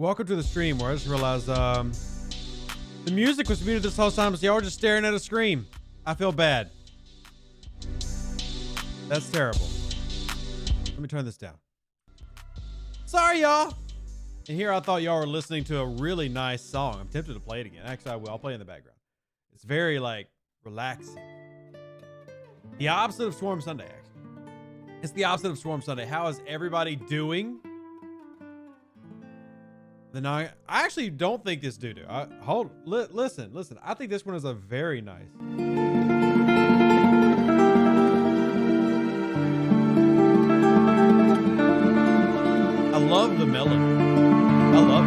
Welcome to the stream where I just realized the music was muted this whole time, so y'all were just staring at a screen. I feel bad. That's terrible. Let me turn this down. Sorry, y'all. And here I thought y'all were listening to a really nice song. I'm tempted to play it again. Actually, I will. I'll play it in the background. It's very, like, relaxing. The opposite of Swarm Sunday, actually. It's the opposite of Swarm Sunday. How is everybody doing? I actually don't think this doo-doo. Listen. I think this one is a very nice. I love the melody. I love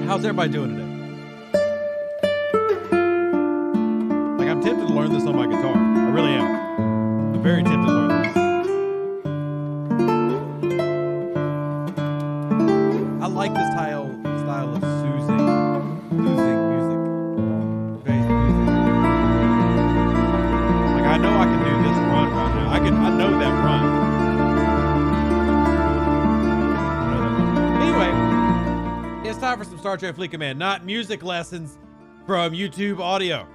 it. How's everybody doing today? Like, I'm tempted to learn this on my guitar. I really am. I'm very tempted to learn this. I like this style of soothing music. Very soothing. Like, I know I can do this run right now. I know that run. Anyway, it's time for some Star Trek Fleet Command, not music lessons from YouTube audio.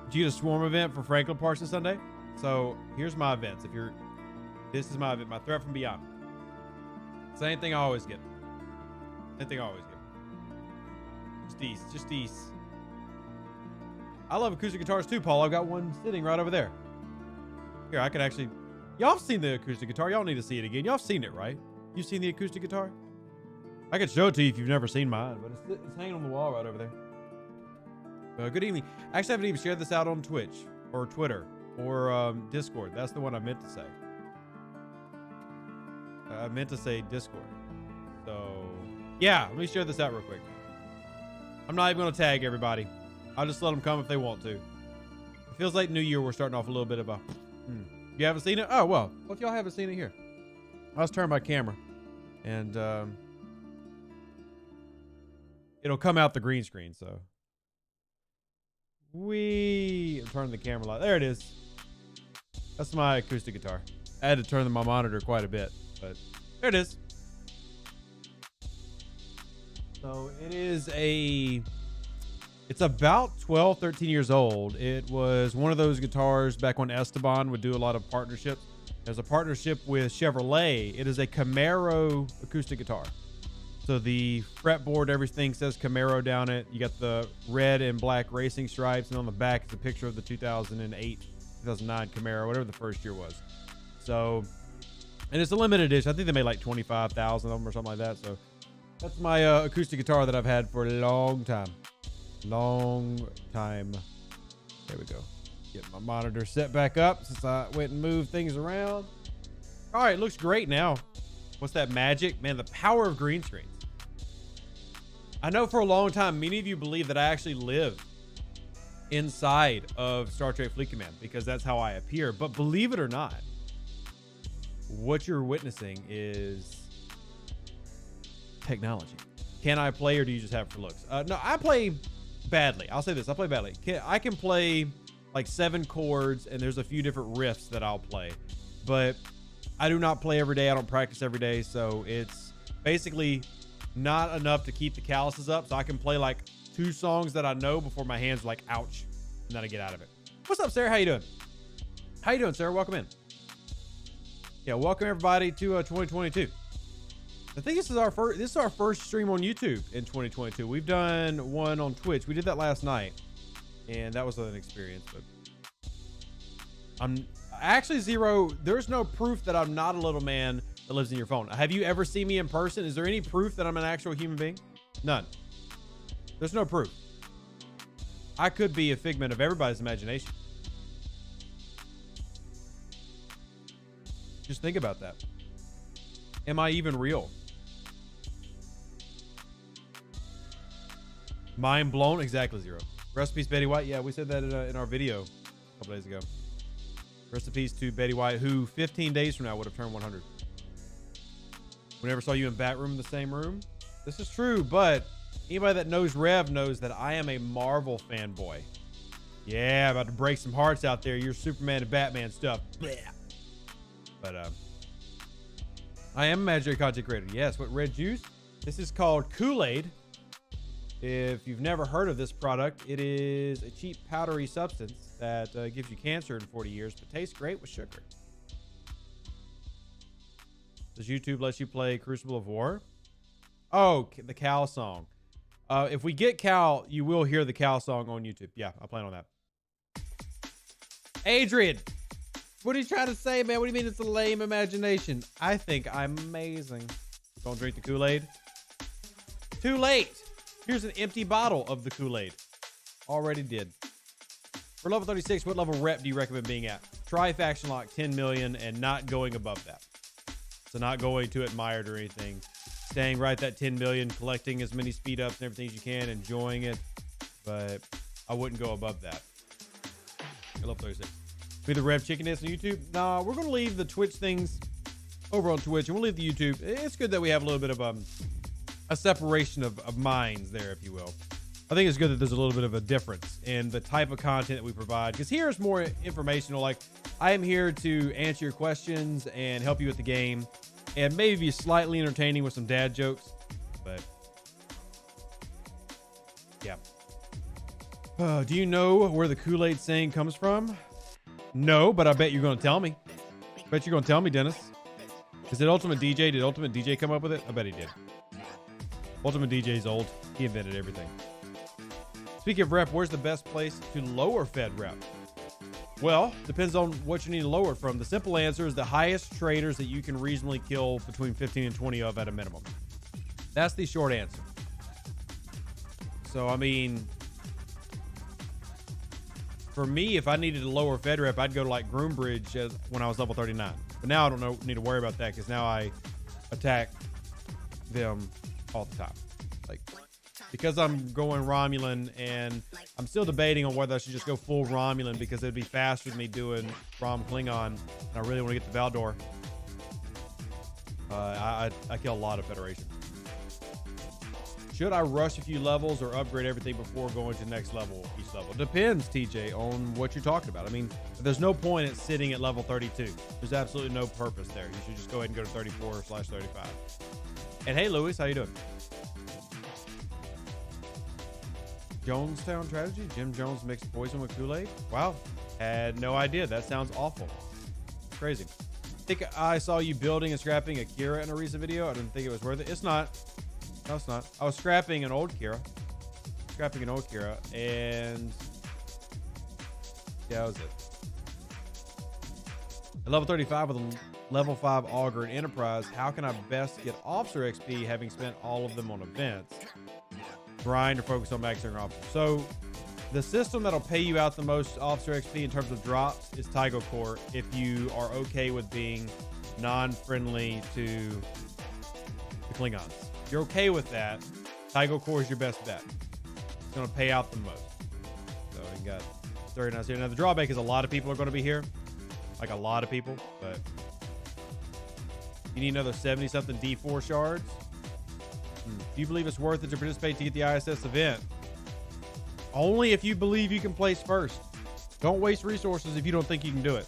Did you get a Swarm event for Franklin Parks this Sunday? So here's my events. This is my event, my Threat from Beyond. Same thing I always get. Just these. I love acoustic guitars too, Paul. I've got one sitting right over there. Here, I could actually, y'all have seen the acoustic guitar. Y'all need to see it again. Y'all have seen it, right? You've seen the acoustic guitar? I could show it to you if you've never seen mine, but it's hanging on the wall right over there. Good evening. Actually, I haven't even shared this out on Twitch or Twitter or Discord. That's the one I meant to say. I meant to say Discord. So, yeah, let me share this out real quick. I'm not even going to tag everybody. I'll just let them come if they want to. It feels like New Year. We're starting off a little bit of a... You haven't seen it? Oh, well, if y'all haven't seen it here. I'll just turn my camera. And it'll come out the green screen, so... I'm turning the camera light. There it is. That's my acoustic guitar. I had to turn my monitor quite a bit, but there it is. So it's about 12, 13 years old. It was one of those guitars back when Esteban would do a lot of partnerships. There's a partnership with Chevrolet. It is a Camaro acoustic guitar. So the fretboard, everything says Camaro down it. You got the red and black racing stripes, and on the back is a picture of the 2008, 2009 Camaro, whatever the first year was. So, and it's a limited edition. I think they made like 25,000 of them or something like that. So that's my acoustic guitar that I've had for a long time. There we go. Get my monitor set back up since I went and moved things around. All right, looks great now. What's that magic? Man, the power of green screens. I know for a long time, many of you believe that I actually live inside of Star Trek Fleet Command because that's how I appear. But believe it or not, what you're witnessing is technology. Can I play, or do you just have it for looks? No, I play badly. I'll say this. I play badly. I can play like 7 chords, and there's a few different riffs that I'll play. But I do not play every day. I don't practice every day. So it's basically not enough to keep the calluses up. So I can play like 2 songs that I know before my hands are like, ouch. And then I get out of it. What's up, Sarah? How you doing? How you doing, Sarah? Welcome in. Yeah, welcome everybody to 2022. I think this is our first stream on YouTube in 2022. We've done one on Twitch. We did that last night, and that was an experience. But I'm actually Zero. There's no proof that I'm not a little man that lives in your phone. Have you ever seen me in person? Is there any proof that I'm an actual human being? None. There's no proof. I could be a figment of everybody's imagination. Just think about that. Am I even real? Mind blown? Exactly, Zero. Rest in peace, Betty White. Yeah, we said that in our video a couple days ago. Rest in peace to Betty White, who 15 days from now would have turned 100. We never saw you in Batroom in the same room. This is true, but anybody that knows Rev knows that I am a Marvel fanboy. Yeah, about to break some hearts out there. Your Superman and Batman stuff. Blech. But I am a imaginary content creator. Yes, what red juice? This is called Kool-Aid. If you've never heard of this product, it is a cheap powdery substance that gives you cancer in 40 years, but tastes great with sugar. Does YouTube let you play Crucible of War? Oh, the cow song. If we get cow, you will hear the cow song on YouTube. Yeah, I plan on that. Adrian, what are you trying to say, man? What do you mean it's a lame imagination? I think I'm amazing. Don't drink the Kool-Aid. Too late. Here's an empty bottle of the Kool-Aid. Already did. For level 36, what level rep do you recommend being at? Try faction lock 10 million and not going above that. So not going to admired or anything. Staying right at that 10 million, collecting as many speed ups and everything as you can, enjoying it. But I wouldn't go above that. I love 36. Be the Rev Chicken Dance on YouTube? Nah, we're going to leave the Twitch things over on Twitch, and we'll leave the YouTube. It's good that we have a little bit of a separation of minds there, if you will. I think it's good that there's a little bit of a difference in the type of content that we provide, because here is more informational. Like, I am here to answer your questions and help you with the game, and maybe be slightly entertaining with some dad jokes, but yeah. Do you know where the Kool-Aid saying comes from? No, but I bet you're going to tell me. Bet you're going to tell me, Dennis. Is it Ultimate DJ? Did Ultimate DJ come up with it? I bet he did. Ultimate DJ's old. He invented everything. Speaking of rep, where's the best place to lower Fed rep? Well, depends on what you need to lower it from. The simple answer is the highest traders that you can reasonably kill between 15 and 20 of at a minimum. That's the short answer. So, I mean, for me, if I needed to lower Fed rep, I'd go to like Groombridge when I was level 39. But now I don't need to worry about that because now I attack them all the time. Like, because I'm going Romulan, and I'm still debating on whether I should just go full Romulan because it'd be faster than me doing Rom Klingon, and I really want to get to Valdor. I kill a lot of Federation. Should I rush a few levels or upgrade everything before going to the next level, each level? Depends, TJ, on what you're talking about. I mean, there's no point at sitting at level 32. There's absolutely no purpose there. You should just go ahead and go to 34/35. And hey, Louis, how you doing? Jonestown Tragedy? Jim Jones mixed poison with Kool-Aid? Wow. Had no idea. That sounds awful. It's crazy. I think I saw you building and scrapping a Kira in a recent video. I didn't think it was worth it. It's not. No, it's not. I was scrapping an old Kira. And yeah, that was it. At level 35 with a level 5 Augur and Enterprise, how can I best get officer XP having spent all of them on events? Grind or focus on maxing officer. So the system that'll pay you out the most officer XP in terms of drops is Tygo Core if you are okay with being non-friendly to the Klingons. If you're okay with that, Tygo Core is your best bet. It's going to pay out the most. So you got 39 here. Now the drawback is a lot of people are going to be here. Like a lot of people, but you need another 70-something D4 shards. Do you believe it's worth it to participate to get the ISS event? Only if you believe you can place first. Don't waste resources if you don't think you can do it.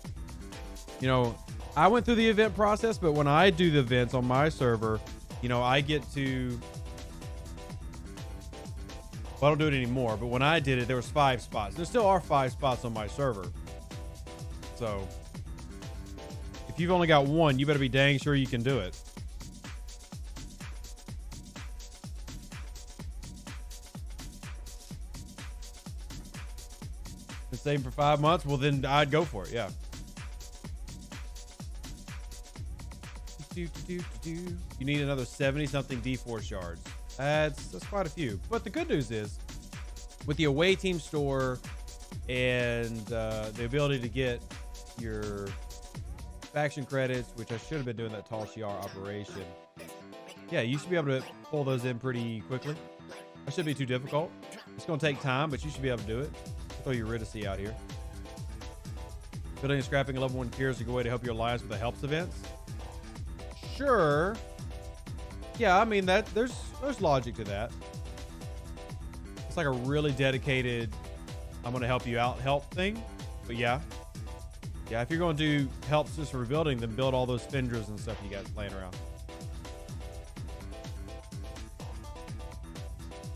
You know, I went through the event process, but when I do the events on my server, you know, I get to... Well, I don't do it anymore, but when I did it, there was 5 spots. There still are 5 spots on my server. So, if you've only got 1, you better be dang sure you can do it. Been saving for 5 months? Well, then I'd go for it, yeah. You need another 70-something D4 shards. That's quite a few. But the good news is, with the away team store and the ability to get your faction credits, which I should have been doing that Tal Shiar operation. Yeah, you should be able to pull those in pretty quickly. That shouldn't be too difficult. It's going to take time, but you should be able to do it. Throw your Eurydice out here. Building and scrapping a level 1 Kira is a good way to help your alliance with the helps events. Sure. Yeah, I mean that there's logic to that. It's like a really dedicated I'm going to help you out help thing. But yeah. Yeah, if you're going to do help just for rebuilding, then build all those Fendras and stuff you guys laying around.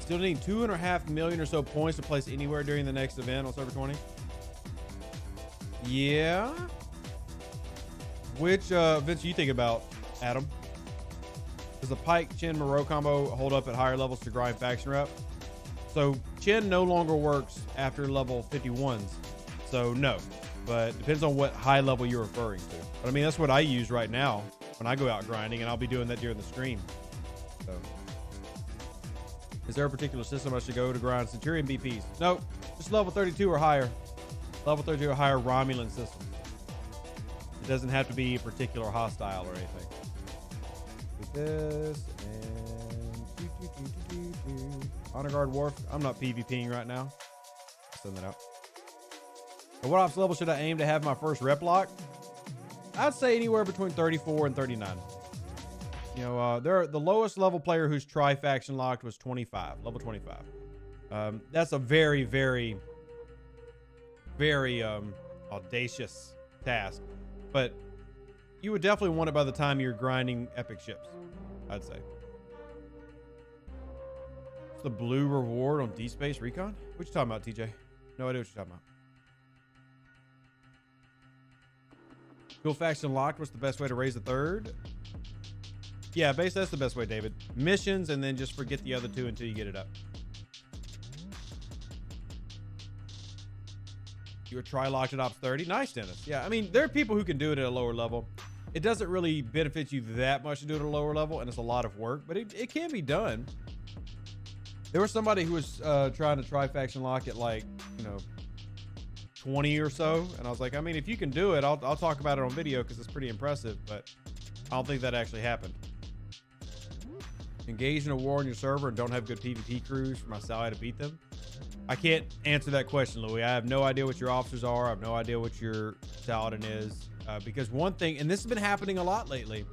Still need 2.5 million or so points to place anywhere during the next event on server 20. Yeah. Which events do you think about, Adam? Does the Pike Chen Moreau combo hold up at higher levels to grind faction rep? So Chen no longer works after level 51s. So no, but depends on what high level you're referring to. But I mean, that's what I use right now when I go out grinding, and I'll be doing that during the stream. So is there a particular system I should go to grind Centurion BPs? Nope, just level 32 or higher. Level 32 or higher Romulan system. It doesn't have to be a particular hostile or anything. Do this and Honor Guard Wharf. I'm not PvPing right now. I'll send that out. At what ops level should I aim to have my first rep lock? I'd say anywhere between 34 and 39. You know, the lowest level player who's tri-faction locked was 25, level 25. That's a very, very, very audacious task, but you would definitely want it by the time you're grinding epic ships, I'd say. What's the blue reward on D-Space Recon? What you talking about, TJ? No idea what you're talking about. Dual faction locked. What's the best way to raise the third? Yeah, base, that's the best way, David. Missions, and then just forget the other two until you get it up. You were tri-locked at Ops 30. Nice, Dennis. Yeah, I mean, there are people who can do it at a lower level. It doesn't really benefit you that much to do it at a lower level, and it's a lot of work, but it can be done. There was somebody who was trying to tri-faction lock at, like, you know, 20 or so, and I was like, I mean, if you can do it, I'll talk about it on video because it's pretty impressive, but I don't think that actually happened. Engage in a war on your server and don't have good PvP crews for my Sally to beat them? I can't answer that question, Louis. I have no idea what your officers are. I have no idea what your Saladin is. Because one thing, and this has been happening a lot lately,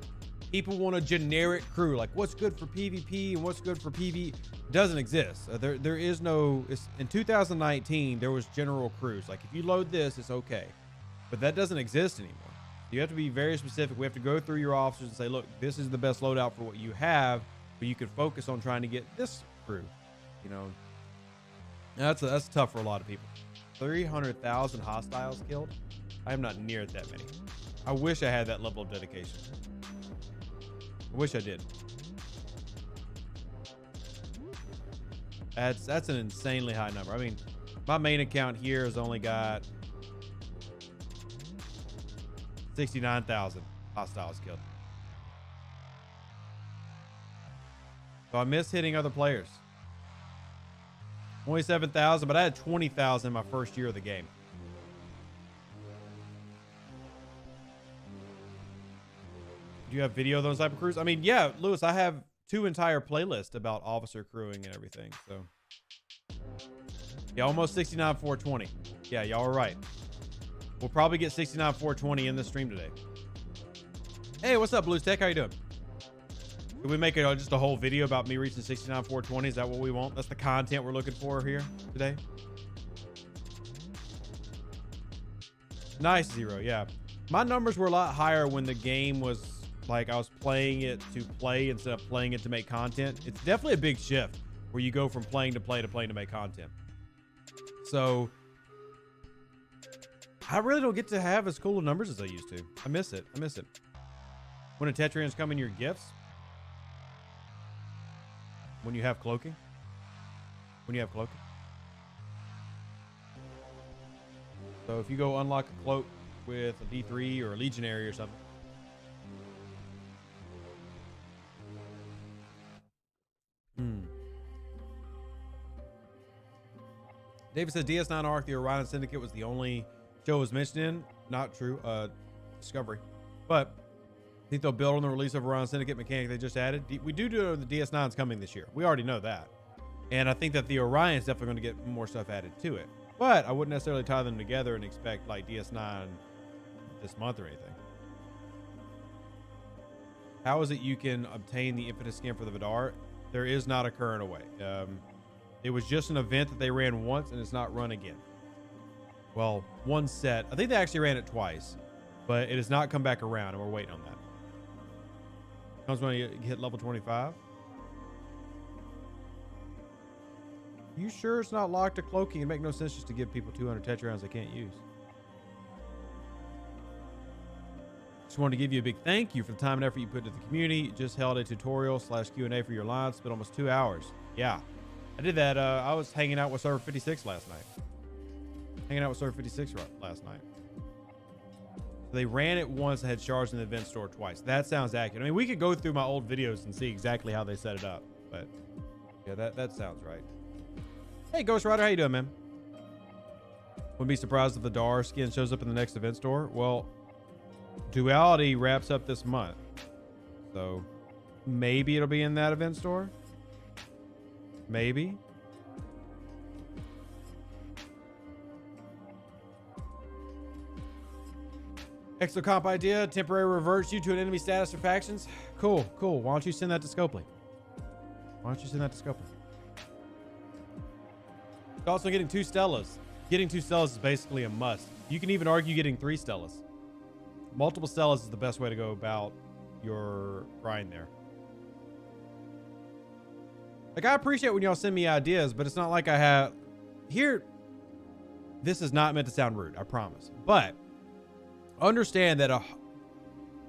people want a generic crew, like what's good for PvP and what's good for PvE. Doesn't exist. There is no, in 2019, there was general crews. Like if you load this, it's okay. But that doesn't exist anymore. You have to be very specific. We have to go through your officers and say, look, this is the best loadout for what you have, but you could focus on trying to get this crew, you know. That's tough for a lot of people. 300,000 hostiles killed. I am not near that many. I wish I had that level of dedication. I wish I did. That's an insanely high number. I mean, my main account here has only got 69,000 hostiles killed. So I miss hitting other players. Only 7,000, but I had 20,000 in my first year of the game. Do you have video of those type of crews? I mean, yeah, Lewis, I have 2 entire playlists about officer crewing and everything. So yeah, almost 69 420. Yeah, y'all are right. We'll probably get 69 420 in the stream today. Hey, what's up, Blues Tech? How you doing? Could we make it just a whole video about me reaching 69 420? Is that what we want? That's the content we're looking for here today. Nice, Zero. Yeah, my numbers were a lot higher when the game was like I was playing it to play instead of playing it to make content. It's definitely a big shift where you go from playing to play to playing to make content. So I really don't get to have as cool of numbers as I used to. I miss it. I miss it. When the Tetrians come in your gifts. When you have cloaking. When you have cloaking. So if you go unlock a cloak with a D3 or a legionary or something. David says DS9 Arc, the Orion Syndicate was the only show it was mentioned in. Not true. Discovery. But I think they'll build on the release of Orion Syndicate mechanic they just added. We do know the DS9's coming this year. We already know that. And I think that the Orion's definitely going to get more stuff added to it. But I wouldn't necessarily tie them together and expect like DS9 this month or anything. How is it you can obtain the Infinite skin for the Vidar? There is not a current away. It was just an event that they ran once and it's not run again. Well, one set. I think they actually ran it twice, but it has not come back around, and we're waiting on that. Comes when you hit level 25. You sure it's not locked to cloaking? It make no sense just to give people 200 tetrons they can't use. Just wanted to give you a big thank you for the time and effort you put into the community. Just held a tutorial / Q&A for your line. Spent almost 2 hours. Yeah, I did that. I was hanging out with server 56 last night. Last night. They ran it once and had shards in the event store twice. That sounds accurate. I mean, we could go through my old videos and see exactly how they set it up, but yeah, that sounds right. Hey, Ghost Rider, how you doing, man? Wouldn't be surprised if the Dar skin shows up in the next event store. Well, Duality wraps up this month, so maybe it'll be in that event store. Maybe. Exocomp idea, temporary reverts you to an enemy status or factions. Cool. Why don't you send that to Scopely? Also getting 2 Stellas. Getting 2 Stellas is basically a must. You can even argue getting 3 Stellas. Multiple Stellas is the best way to go about your grind there. Like, I appreciate when y'all send me ideas, but it's not like I have... Here, this is not meant to sound rude, I promise. But understand that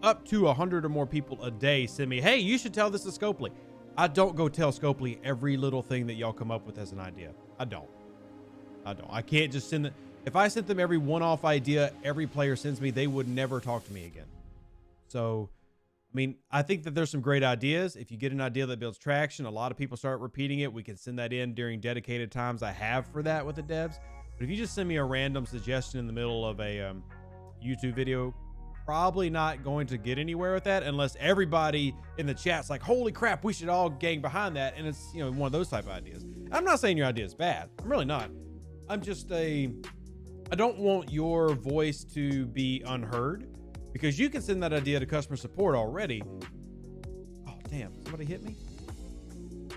up to 100 or more people a day send me, hey, you should tell this to Scopely. I don't go tell Scopely every little thing that y'all come up with as an idea. I don't. I can't just send them. If I sent them every one-off idea every player sends me, they would never talk to me again. So, I mean, I think that there's some great ideas. If you get an idea that builds traction, a lot of people start repeating it. We can send that in during dedicated times I have for that with the devs. But if you just send me a random suggestion in the middle of a YouTube video, probably not going to get anywhere with that unless everybody in the chat's like, holy crap, we should all gang behind that. And it's, you know, one of those type of ideas. I'm not saying your idea is bad. I'm really not. I'm just I don't want your voice to be unheard, because you can send that idea to customer support already. Oh, damn. Somebody hit me?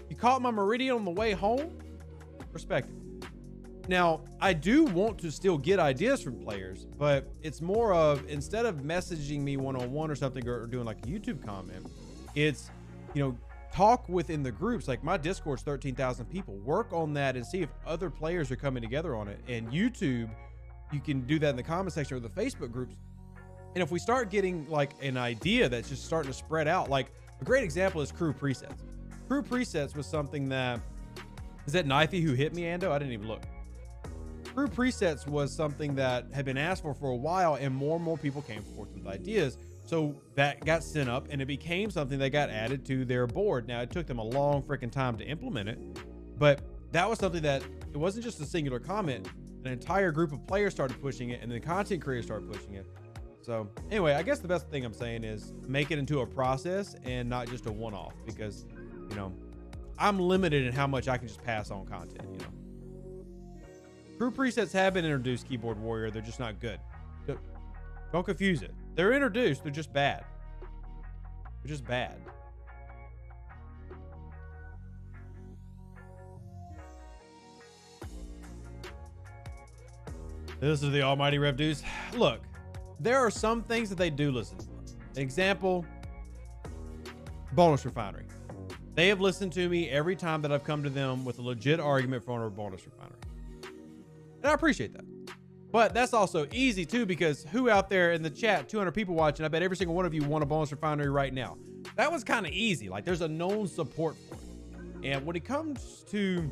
You caught my Meridian on the way home? Respect it. Now, I do want to still get ideas from players, but it's more of, instead of messaging me one-on-one or something, or doing like a YouTube comment, it's, you know, talk within the groups. Like my Discord's 13,000 people. Work on that and see if other players are coming together on it. And YouTube, you can do that in the comment section or the Facebook groups. And if we start getting like an idea that's just starting to spread out, like a great example is crew presets. Crew presets was something that, is that Knifey who hit me, Ando? I didn't even look. Crew presets was something that had been asked for a while, and more people came forth with ideas. So that got sent up and it became something that got added to their board. Now, it took them a long freaking time to implement it, but that was something that, it wasn't just a singular comment. An entire group of players started pushing it, and then content creators started pushing it. So anyway, I guess the best thing I'm saying is make it into a process and not just a one-off, because, you know, I'm limited in how much I can just pass on content, you know. Crew presets have been introduced, Keyboard Warrior. They're just not good. Don't confuse it. They're introduced. They're just bad. They're just bad. This is the almighty Rev Deuce. Look, there are some things that they do listen to. Example, Bonus Refinery. They have listened to me every time that I've come to them with a legit argument for a Bonus Refinery. And I appreciate that. But that's also easy too, because who out there in the chat, 200 people watching, I bet every single one of you want a Bonus Refinery right now. That was kind of easy. Like, there's a known support for it. And when it comes to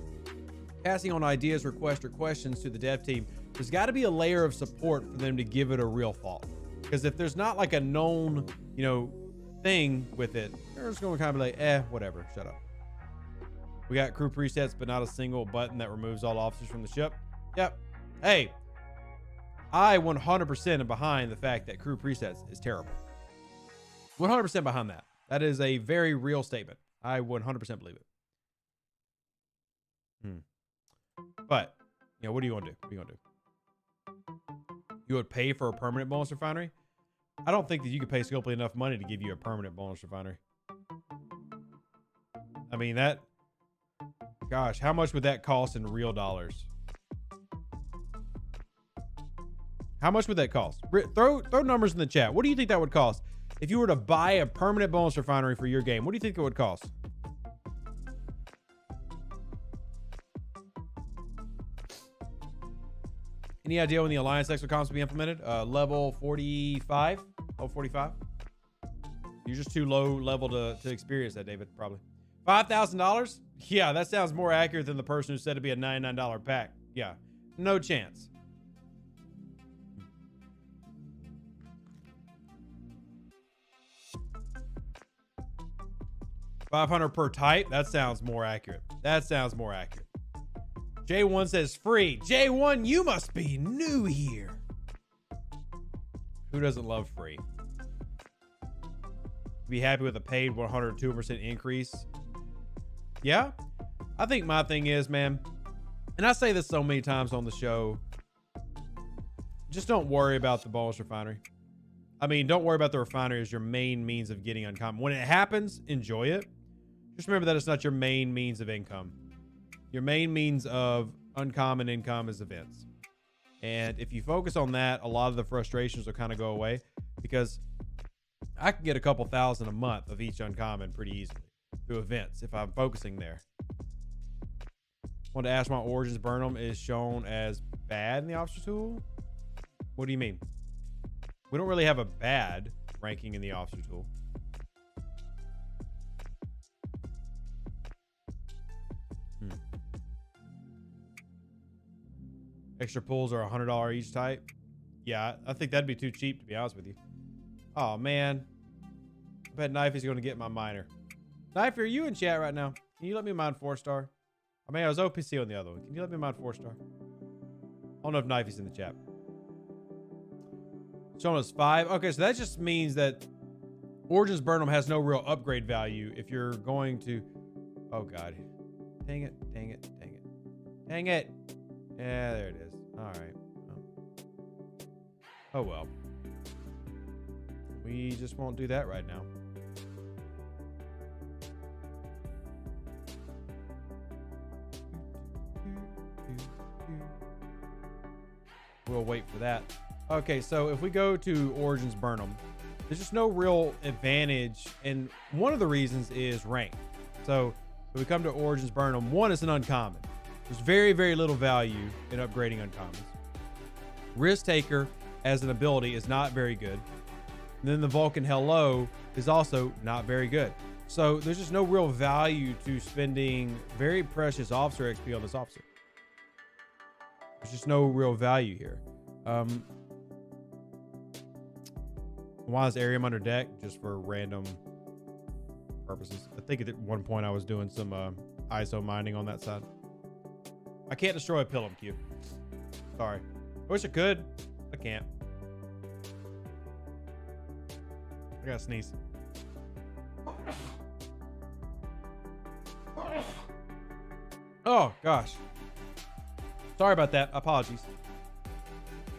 passing on ideas, requests, or questions to the dev team, there's got to be a layer of support for them to give it a real thought. Because if there's not like a known, you know, thing with it, they're just going to kind of be like, whatever, shut up. We got crew presets, but not a single button that removes all officers from the ship. Yep. Hey, I 100% am behind the fact that crew presets is terrible. 100% behind that. That is a very real statement. I 100% believe it. But, you know, what are you going to do? What are you going to do? You would pay for a permanent Bonus Refinery? I don't think that you could pay Scopely enough money to give you a permanent Bonus Refinery. I mean, that... Gosh, how much would that cost in real dollars? How much would that cost? Throw numbers in the chat. What do you think that would cost if you were to buy a permanent bonus refinery for your game? What do you think it would cost? Any idea when the Alliance extra comps will be implemented? Level 45? Level 45? You're just too low level to experience that, David, probably. $5,000? Yeah, that sounds more accurate than the person who said it'd be a $99 pack. Yeah, no chance. $500 per type? That sounds more accurate. That sounds more accurate. J1 says free. J1, you must be new here. Who doesn't love free? Be happy with a paid 102% increase. Yeah, I think my thing is, man, and I say this so many times on the show, just don't worry about the bonus refinery. I mean, don't worry about the refinery as your main means of getting uncommon. When it happens, enjoy it. Just remember that it's not your main means of income. Your main means of uncommon income is events. And if you focus on that, a lot of the frustrations will kind of go away, because I can get a couple thousand a month of each uncommon pretty easily through events if I'm focusing there. Want to ask why Origins Burnham is shown as bad in the officer tool? What do you mean? We don't really have a bad ranking in the officer tool. Extra pulls are $100 each type. Yeah, I think that'd be too cheap, to be honest with you. Oh, man. I bet Knifey's going to get my miner. Knifey, are you in chat right now? Can you let me mine 4-star? I mean, I was OPC on the other one. Can you let me mine 4-star? I don't know if Knifey's in the chat. Showing us 5. Okay, so that just means that Origins Burnham has no real upgrade value if you're going to... Oh, God. Dang it, dang it, dang it. Dang it. Yeah, there it is. All right. Oh, well. We just won't do that right now. We'll wait for that. Okay, so if we go to Origins Burnham, there's just no real advantage. And one of the reasons is rank. So if we come to Origins Burnham, one is an uncommon. There's very, very little value in upgrading uncommons. Risk Taker as an ability is not very good. And then the Vulcan Hello is also not very good. So there's just no real value to spending very precious officer XP on this officer. There's just no real value here. Why is Arium under deck? Just for random purposes. I think at one point I was doing some ISO mining on that side. I can't destroy a Pilum Q. Sorry. I wish I could. I can't. I gotta sneeze. Oh, gosh. Sorry about that. Apologies.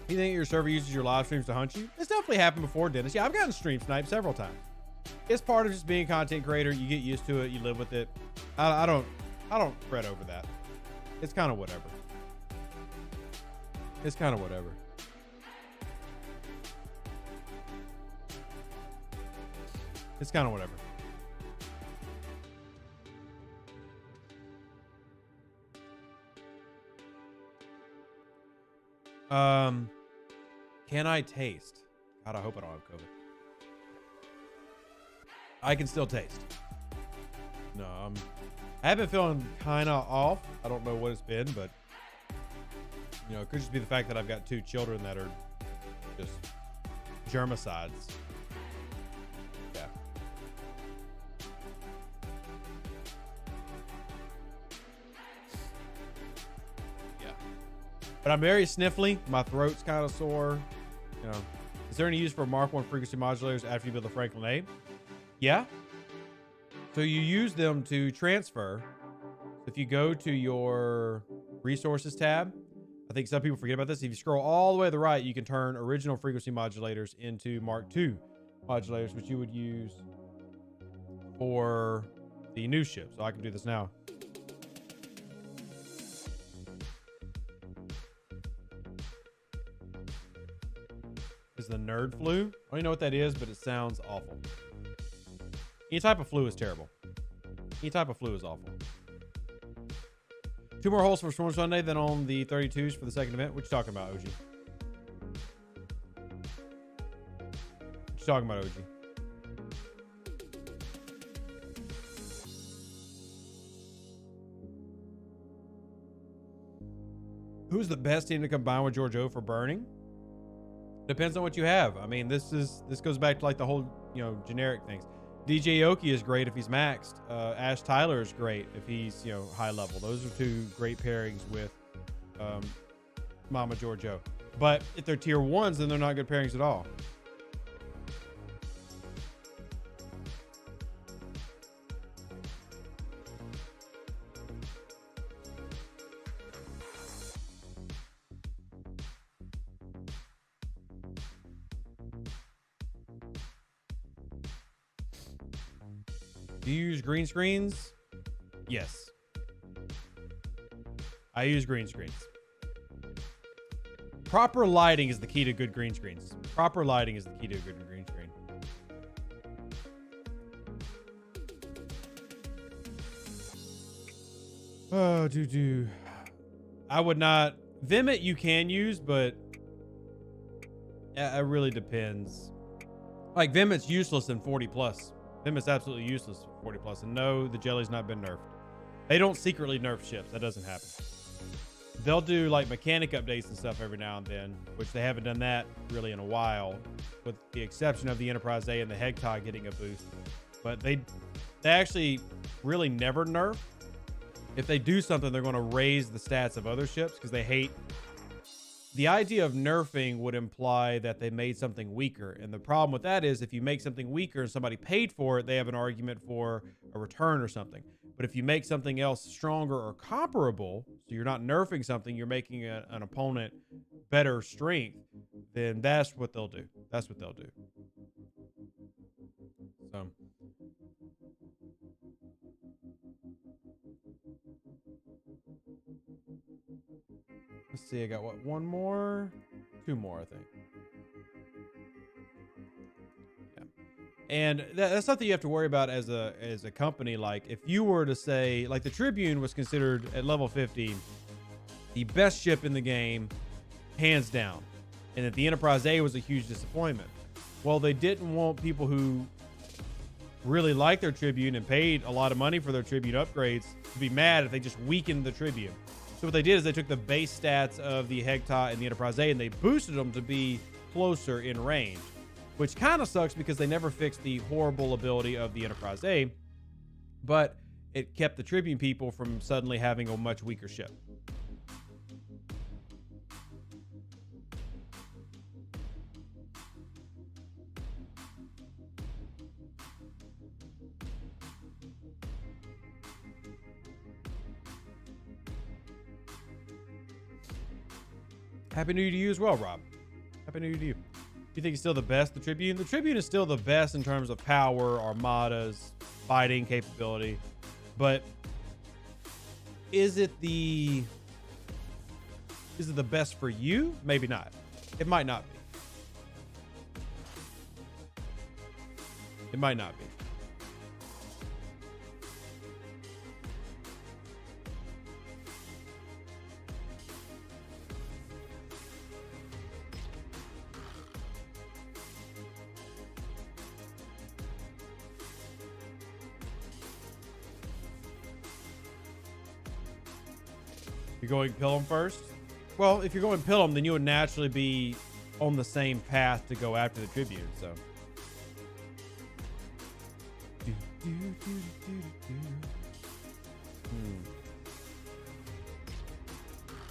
You think your server uses your live streams to hunt you? It's definitely happened before, Dennis. Yeah, I've gotten stream sniped several times. It's part of just being a content creator. You get used to it. You live with it. I don't fret over that. It's kind of whatever. It's kind of whatever. It's kind of whatever. Can I taste? God, I hope I don't have COVID. I can still taste. No, I have been feeling kind of off. I don't know what it's been, but you know, it could just be the fact that I've got 2 children that are just germicides. Yeah. Yeah. But I'm very sniffly. My throat's kind of sore. You know, is there any use for Mark 1 frequency modulators after you build the Franklin A? Yeah. So you use them to transfer. If you go to your resources tab, I think some people forget about this. If you scroll all the way to the right, you can turn original frequency modulators into Mark II modulators, which you would use for the new ship. So I can do this now. is the nerd flu. I don't even know what that is, but it sounds awful. Any type of flu is terrible. Any type of flu is awful. 2 more holes for Storm Sunday than on the 32s for the second event. What you talking about, OG? What you talking about, OG? Who's the best team to combine with George O for burning? Depends on what you have. I mean, this goes back to like the whole, generic things. DJ Yoki is great if he's maxed. Ash Tyler is great if he's, high level. Those are 2 great pairings with Mama George O. But if they're tier 1s, then they're not good pairings at all. Do you use green screens? Yes. I use green screens. Proper lighting is the key to good green screens. Proper lighting is the key to a good green screen. Oh, I would not. Vimit you can use, but it really depends. Like Vimit's useless in 40 plus. Vimit's absolutely useless in 40 plus. And no, the jelly's not been nerfed. They don't secretly nerf ships. That doesn't happen. They'll do like mechanic updates and stuff every now and then, which they haven't done that really in a while, with the exception of the Enterprise A and the Hegtog getting a boost. But they actually really never nerf. If they do something, they're going to raise the stats of other ships because they hate. The idea of nerfing would imply that they made something weaker. And the problem with that is if you make something weaker and somebody paid for it, they have an argument for a return or something. But if you make something else stronger or comparable, so you're not nerfing something, you're making an opponent better strength, then that's what they'll do. That's what they'll do. So. Let's see, I got what? 1 more? 2 more, I think. Yeah. And that's something you have to worry about as a company. Like if you were to say, like the Tribune was considered at level 50 the best ship in the game, hands down. And that the Enterprise A was a huge disappointment. Well, they didn't want people who really liked their Tribune and paid a lot of money for their Tribune upgrades to be mad if they just weakened the Tribune. So what they did is they took the base stats of the Hegtog and the Enterprise A and they boosted them to be closer in range, which kind of sucks because they never fixed the horrible ability of the Enterprise A, but it kept the Tribune people from suddenly having a much weaker ship. Happy New Year to you as well, Rob. Happy New Year to you. Do you think it's still the best, the Tribune? The Tribune is still the best in terms of power, armadas, fighting capability. But is it the best for you? Maybe not. It might not be. It might not be. You're going Pilum first? Well, if you're going Pilum, then you would naturally be on the same path to go after the Tribune, so.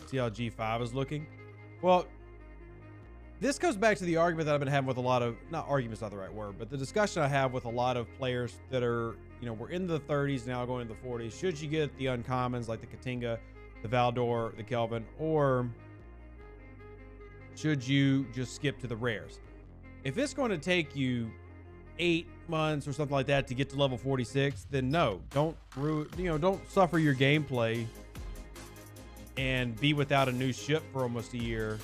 See how G5 is looking? Well, this goes back to the argument that I've been having with a lot of, not argument's not the right word, but the discussion I have with a lot of players that are, we're in the 30s now going into the 40s. Should you get the uncommons like the Katinga, the Valdor, the Kelvin, or should you just skip to the rares? If it's going to take you 8 months or something like that to get to level 46, then no, don't suffer your gameplay and be without a new ship for almost a year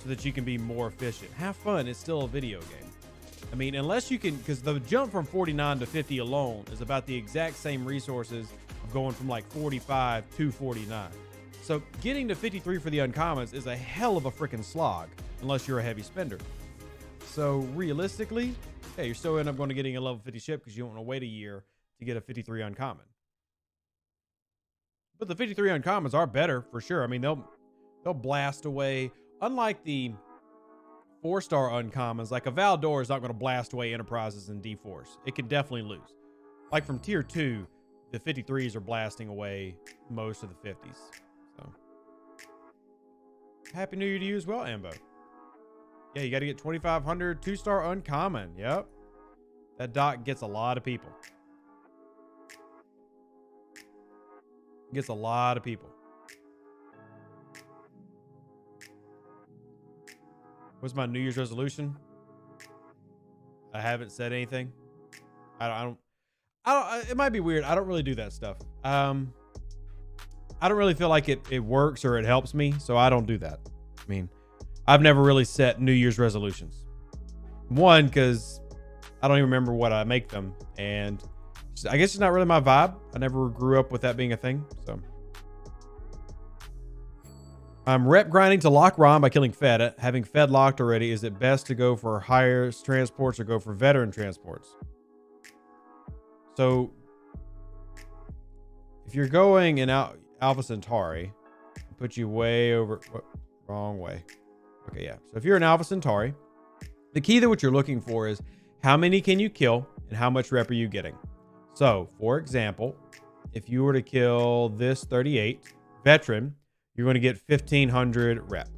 so that you can be more efficient. Have fun. It's still a video game. I mean, unless you can, because the jump from 49 to 50 alone is about the exact same resources of going from like 45 to 49. So getting to 53 for the uncommons is a hell of a freaking slog, unless you're a heavy spender. So realistically, yeah, you're still end up going to getting a level 50 ship because you don't want to wait a year to get a 53 uncommon. But the 53 uncommons are better for sure. I mean, they'll blast away. Unlike the 4-star uncommons, like a Valdor is not going to blast away Enterprises and D-Force. It can definitely lose. Like from tier 2, the 53s are blasting away most of the 50s. So, Happy New Year to you as well, Ambo. Yeah, you got to get 2,500 2-star uncommon. Yep. That dock gets a lot of people. Gets a lot of people. What's my New Year's resolution? I haven't said anything. I don't, it might be weird. I don't really do that stuff. I don't really feel like it works or it helps me, so I don't do that. I mean, I've never really set New Year's resolutions. One, because I don't even remember what I make them, and I guess it's not really my vibe. I never grew up with that being a thing, so. I'm rep grinding to lock ROM by killing Fed. Having Fed locked already, is it best to go for higher transports or go for veteran transports? So, if you're going in Alpha Centauri, put you way over, wrong way. Okay, yeah. So if you're an Alpha Centauri, the key to what you're looking for is how many can you kill and how much rep are you getting? So, for example, if you were to kill this 38 veteran, you're going to get 1,500 rep.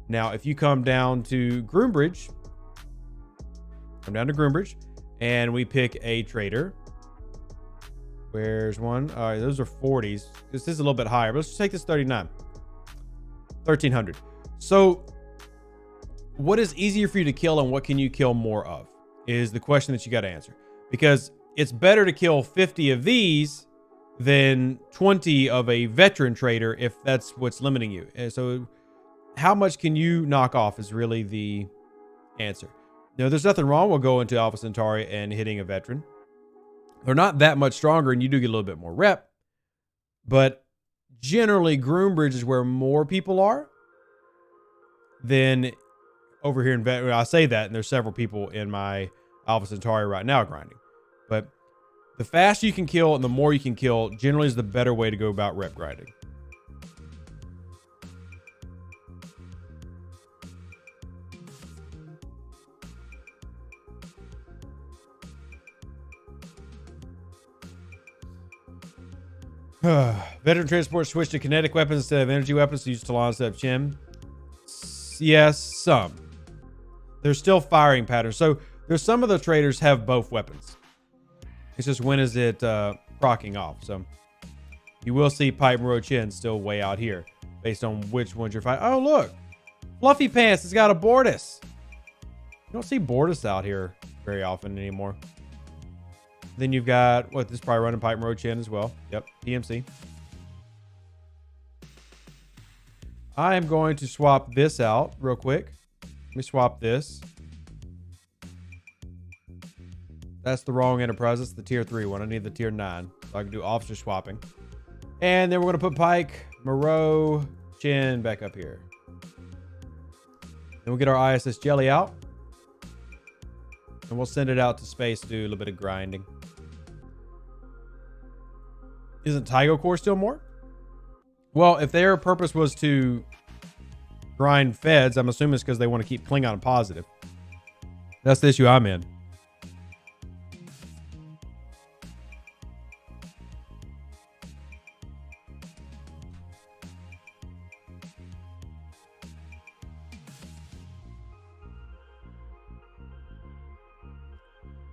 Now, if you come down to Groombridge, and we pick a trader. Where's one? All right, those are 40s. This is a little bit higher, but let's just take this 39. 1,300. So, what is easier for you to kill and what can you kill more of is the question that you got to answer. Because it's better to kill 50 of these than 20 of a veteran trader if that's what's limiting you. And so how much can you knock off is really the answer. Now, there's nothing wrong with going to Alpha Centauri and hitting a veteran. They're not that much stronger and you do get a little bit more rep. But generally, Groombridge is where more people are than over here in veteran. I say that, and there's several people in my Alpha Centauri right now grinding. But the faster you can kill and the more you can kill generally is the better way to go about rep grinding. Veteran transport switch to kinetic weapons instead of energy weapons to use Talon instead of Chim. Yes, some. There's still firing patterns. So there's some of the traders have both weapons. It's just when is it proccing off. So you will see Pipe Moro Chin still way out here based on which ones you're fighting. Oh, look. Fluffy Pants has got a Bortus. You don't see Bortus out here very often anymore. Then you've got, what, this is probably running Pipe Moro Chin as well. Yep, PMC. I am going to swap this out real quick. Let me swap this. That's the wrong Enterprise. That's the tier 3 one. I need the tier 9. So I can do officer swapping. And then we're going to put Pike, Moreau, Chin back up here. Then we'll get our ISS Jelly out. And we'll send it out to space to do a little bit of grinding. Isn't Tygo Core still more? Well, if their purpose was to grind feds, I'm assuming it's because they want to keep Klingon positive. That's the issue I'm in.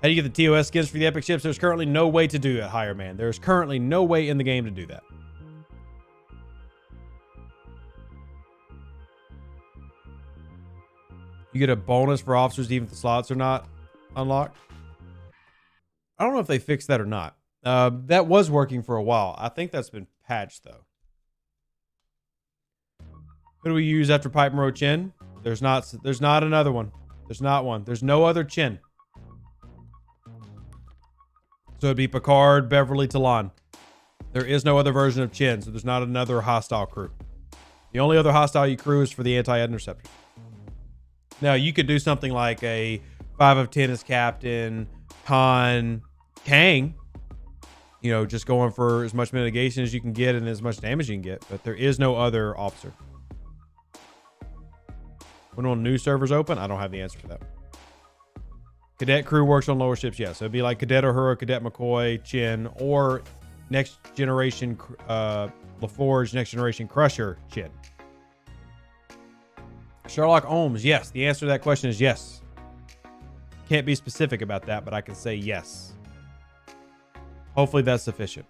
How do you get the TOS skins for the epic ships? There's currently no way to do it, Higher Man. There's currently no way in the game to do that. You get a bonus for officers even if the slots are not unlocked. I don't know if they fixed that or not. That was working for a while. I think that's been patched, though. Who do we use after Pipe Moro Chin? There's not another one. There's not one. There's no other Chin. So it'd be Picard, Beverly, Talon. There is no other version of Chin, so there's not another hostile crew. The only other hostile crew is for the anti-interceptors. Now, you could do something like a 5 of 10 as captain, Khan, Kang. You know, just going for as much mitigation as you can get and as much damage you can get. But there is no other officer. When will new servers open? I don't have the answer for that. Cadet crew works on lower ships, yes. So it'd be like Cadet Uhura, Cadet McCoy, Chin, or next generation LaForge, next generation Crusher, Chin. Sherlock Holmes, yes. The answer to that question is yes. Can't be specific about that, but I can say yes. Hopefully that's sufficient.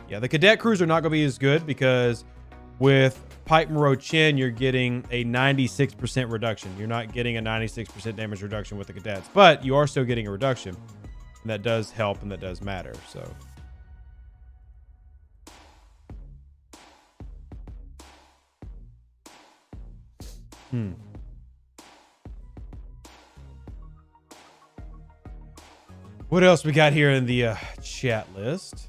Yeah, the cadet crews are not going to be as good because with Pike Moreau Chin, you're getting a 96% reduction. You're not getting a 96% damage reduction with the cadets, but you are still getting a reduction. And that does help and that does matter. So. What else we got here in the chat list?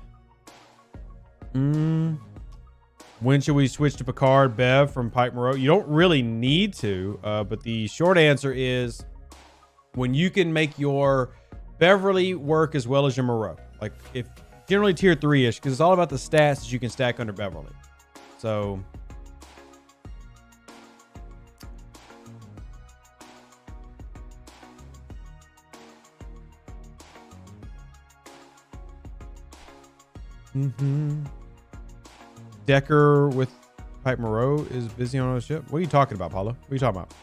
When should we switch to Picard, Bev from Pike Moreau? You don't really need to, but the short answer is when you can make your Beverly work as well as your Moreau. Like if generally tier 3-ish, because it's all about the stats that you can stack under Beverly. So Decker with Pike Moreau is busy on a ship. What are you talking about, Paula? What are you talking about?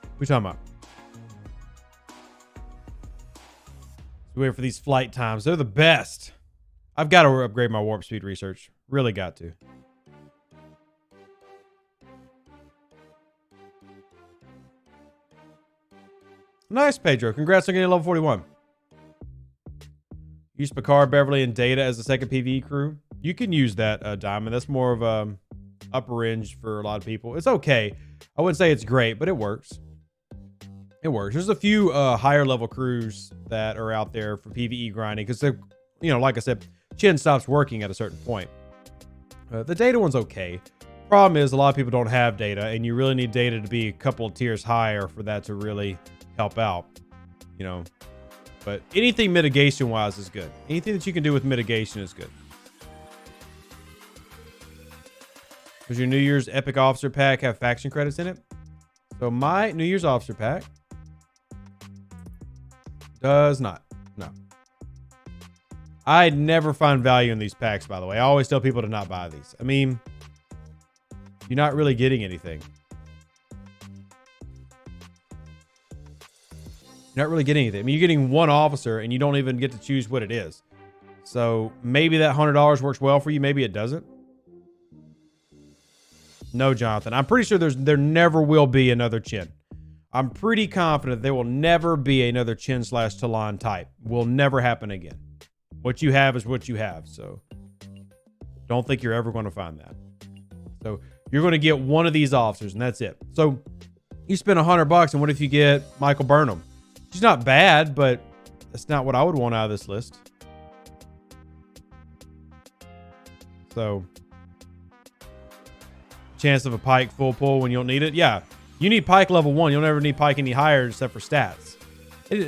What are you talking about? So wait for these flight times. They're the best. I've got to upgrade my warp speed research. Really got to. Nice, Pedro. Congrats on getting level 41. Use Picard, Beverly, and Data as the second PvE crew. You can use that, Diamond. That's more of a upper range for a lot of people. It's okay. I wouldn't say it's great, but it works. It works. There's a few higher level crews that are out there for PvE grinding because they're, you know, like I said, Chin stops working at a certain point. The Data one's okay. Problem is a lot of people don't have Data, and you really need Data to be a couple of tiers higher for that to really help out, you know. But anything mitigation-wise is good. Anything that you can do with mitigation is good. Does your New Year's Epic Officer Pack have faction credits in it? So my New Year's Officer Pack does not. No. I never find value in these packs, by the way. I always tell people to not buy these. I mean, you're not really getting anything. Not really getting anything. I mean, you're getting one officer and you don't even get to choose what it is. So maybe that $100 works well for you. Maybe it doesn't. No, Jonathan. I'm pretty sure there never will be another Chin. I'm pretty confident there will never be another Chin / Talon type. Will never happen again. What you have is what you have. So don't think you're ever going to find that. So you're going to get one of these officers and that's it. So you spend $100 and what if you get Michael Burnham? She's not bad, but that's not what I would want out of this list. So, chance of a Pike full pull when you don't need it. Yeah, you need Pike level 1. You'll never need Pike any higher except for stats.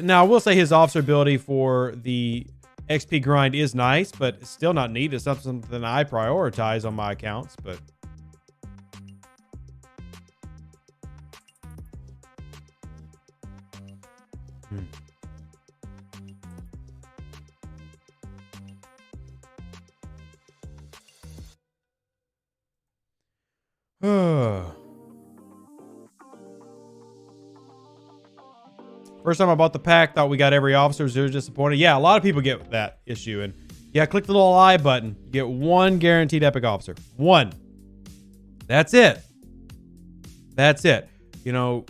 Now, I will say his officer ability for the XP grind is nice, but it's still not neat. It's not something I prioritize on my accounts, but... First time I bought the pack, thought we got every officer, was disappointed. Yeah, a lot of people get that issue. And yeah, click the little I button. You get one guaranteed epic officer. One. That's it. That's it. You know,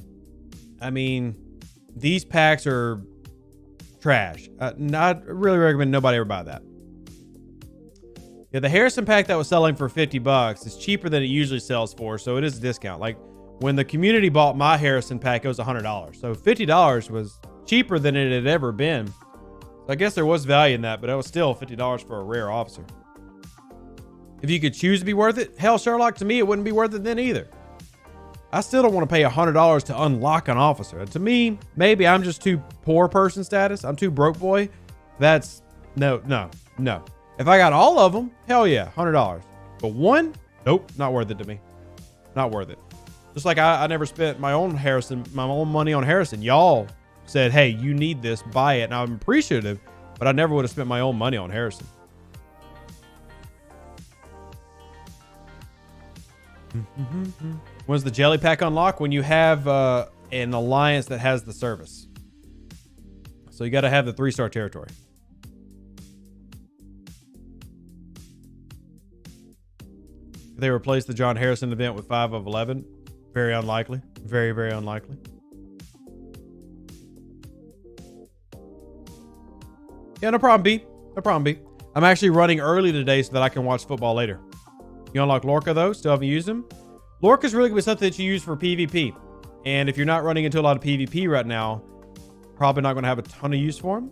I mean, these packs are trash. Not really recommend nobody ever buy that. Yeah, the Harrison pack that was selling for $50 is cheaper than it usually sells for, so it is a discount. Like when the community bought my Harrison pack, it was $100. So $50 was cheaper than it had ever been. So I guess there was value in that, but it was still $50 for a rare officer. If you could choose to be worth it, hell, Sherlock, to me, it wouldn't be worth it then either. I still don't want to pay $100 to unlock an officer. And to me, maybe I'm just too poor person status. I'm too broke boy. That's no. If I got all of them, hell yeah, $100. But one, nope, not worth it to me. Not worth it. Just like I never spent my own money on Harrison. Y'all said, hey, you need this, buy it. And I'm appreciative, but I never would have spent my own money on Harrison. When's the jelly pack unlock? When you have an alliance that has the service. So you got to have the 3-star territory. They replaced the John Harrison event with 5 of 11. Very unlikely. Very, very unlikely. Yeah, no problem, B. No problem, B. I'm actually running early today so that I can watch football later. You unlock Lorca, though. Still haven't used him. Lorca's really going to be something that you use for PvP. And if you're not running into a lot of PvP right now, probably not going to have a ton of use for him.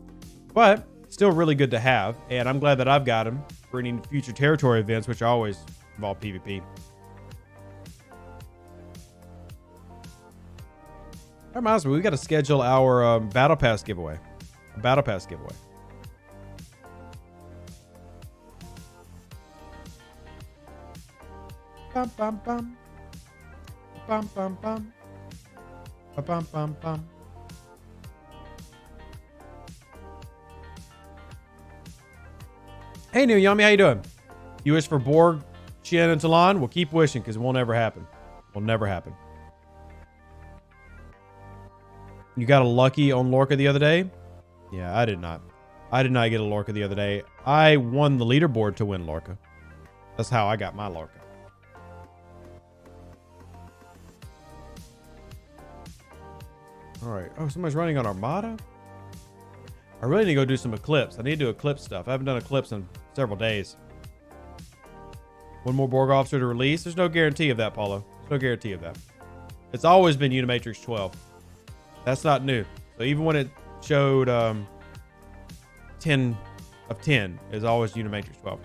But still really good to have. And I'm glad that I've got him for any future territory events, which always involve PvP. That reminds me, we got to schedule our Battle Pass giveaway. Battle Pass giveaway. Bum, bum, bum. Bum, bum, bum. Bum, bum, bum. Hey, New Yummy, how you doing? You wish for Borg, Shin, and Talon? We'll keep wishing because it won't ever happen. Will never happen. You got a lucky on Lorca the other day? Yeah, I did not. I did not get a Lorca the other day. I won the leaderboard to win Lorca. That's how I got my Lorca. All right. Oh, somebody's running on Armada? I really need to go do some Eclipse. I need to do Eclipse stuff. I haven't done Eclipse in several days. One more Borg officer to release. There's no guarantee of that, Paulo. There's no guarantee of that. It's always been Unimatrix 12. That's not new. So even when it showed 10 of 10, is always Unimatrix 12.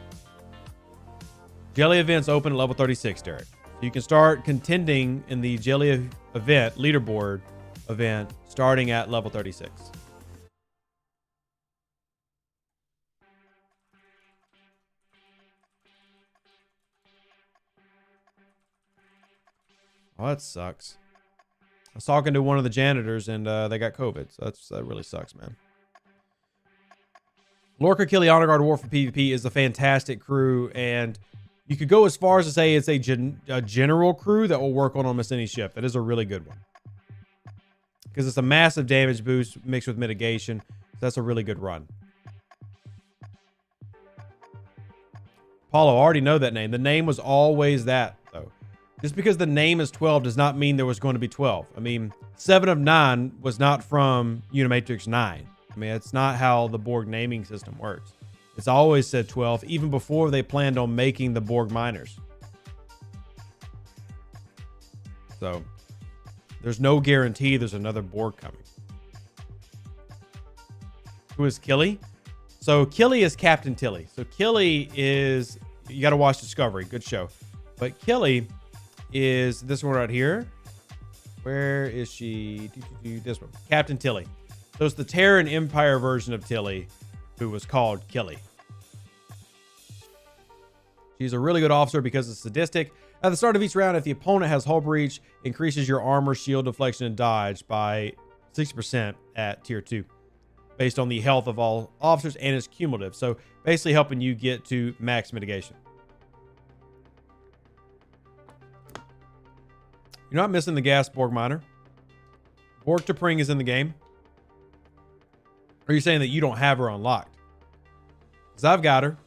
Jelly events open at level 36, Derek. So you can start contending in the Jelly event, leaderboard event, starting at level 36. Oh, that sucks. I was talking to one of the janitors and they got COVID. So that really sucks, man. Lorca Killy Honor Guard War for PvP is a fantastic crew, and you could go as far as to say it's a general crew that will work on almost any ship. That is a really good one. Because it's a massive damage boost mixed with mitigation. So that's a really good run. Paulo, I already know that name. The name was always that, though. Just because the name is 12 does not mean there was going to be 12. I mean, 7 of 9 was not from Unimatrix 9. I mean, it's not how the Borg naming system works. It's always said 12, even before they planned on making the Borg miners. So, there's no guarantee there's another Borg coming. Who is Killy? So, Killy is Captain Tilly. So, Killy is... You got to watch Discovery. Good show. But Killy is this one right here. Where is she? This one. Captain Tilly. So it's the Terran Empire version of Tilly, who was called Killy. She's a really good officer because it's sadistic. At the start of each round, if the opponent has hull breach, increases your armor, shield, deflection, and dodge by 60% at tier 2. Based on the health of all officers, and is cumulative. So basically helping you get to max mitigation. You're not missing the gas, Borg Miner. Borg T'Pring is in the game. Or are you saying that you don't have her unlocked? Because I've got her.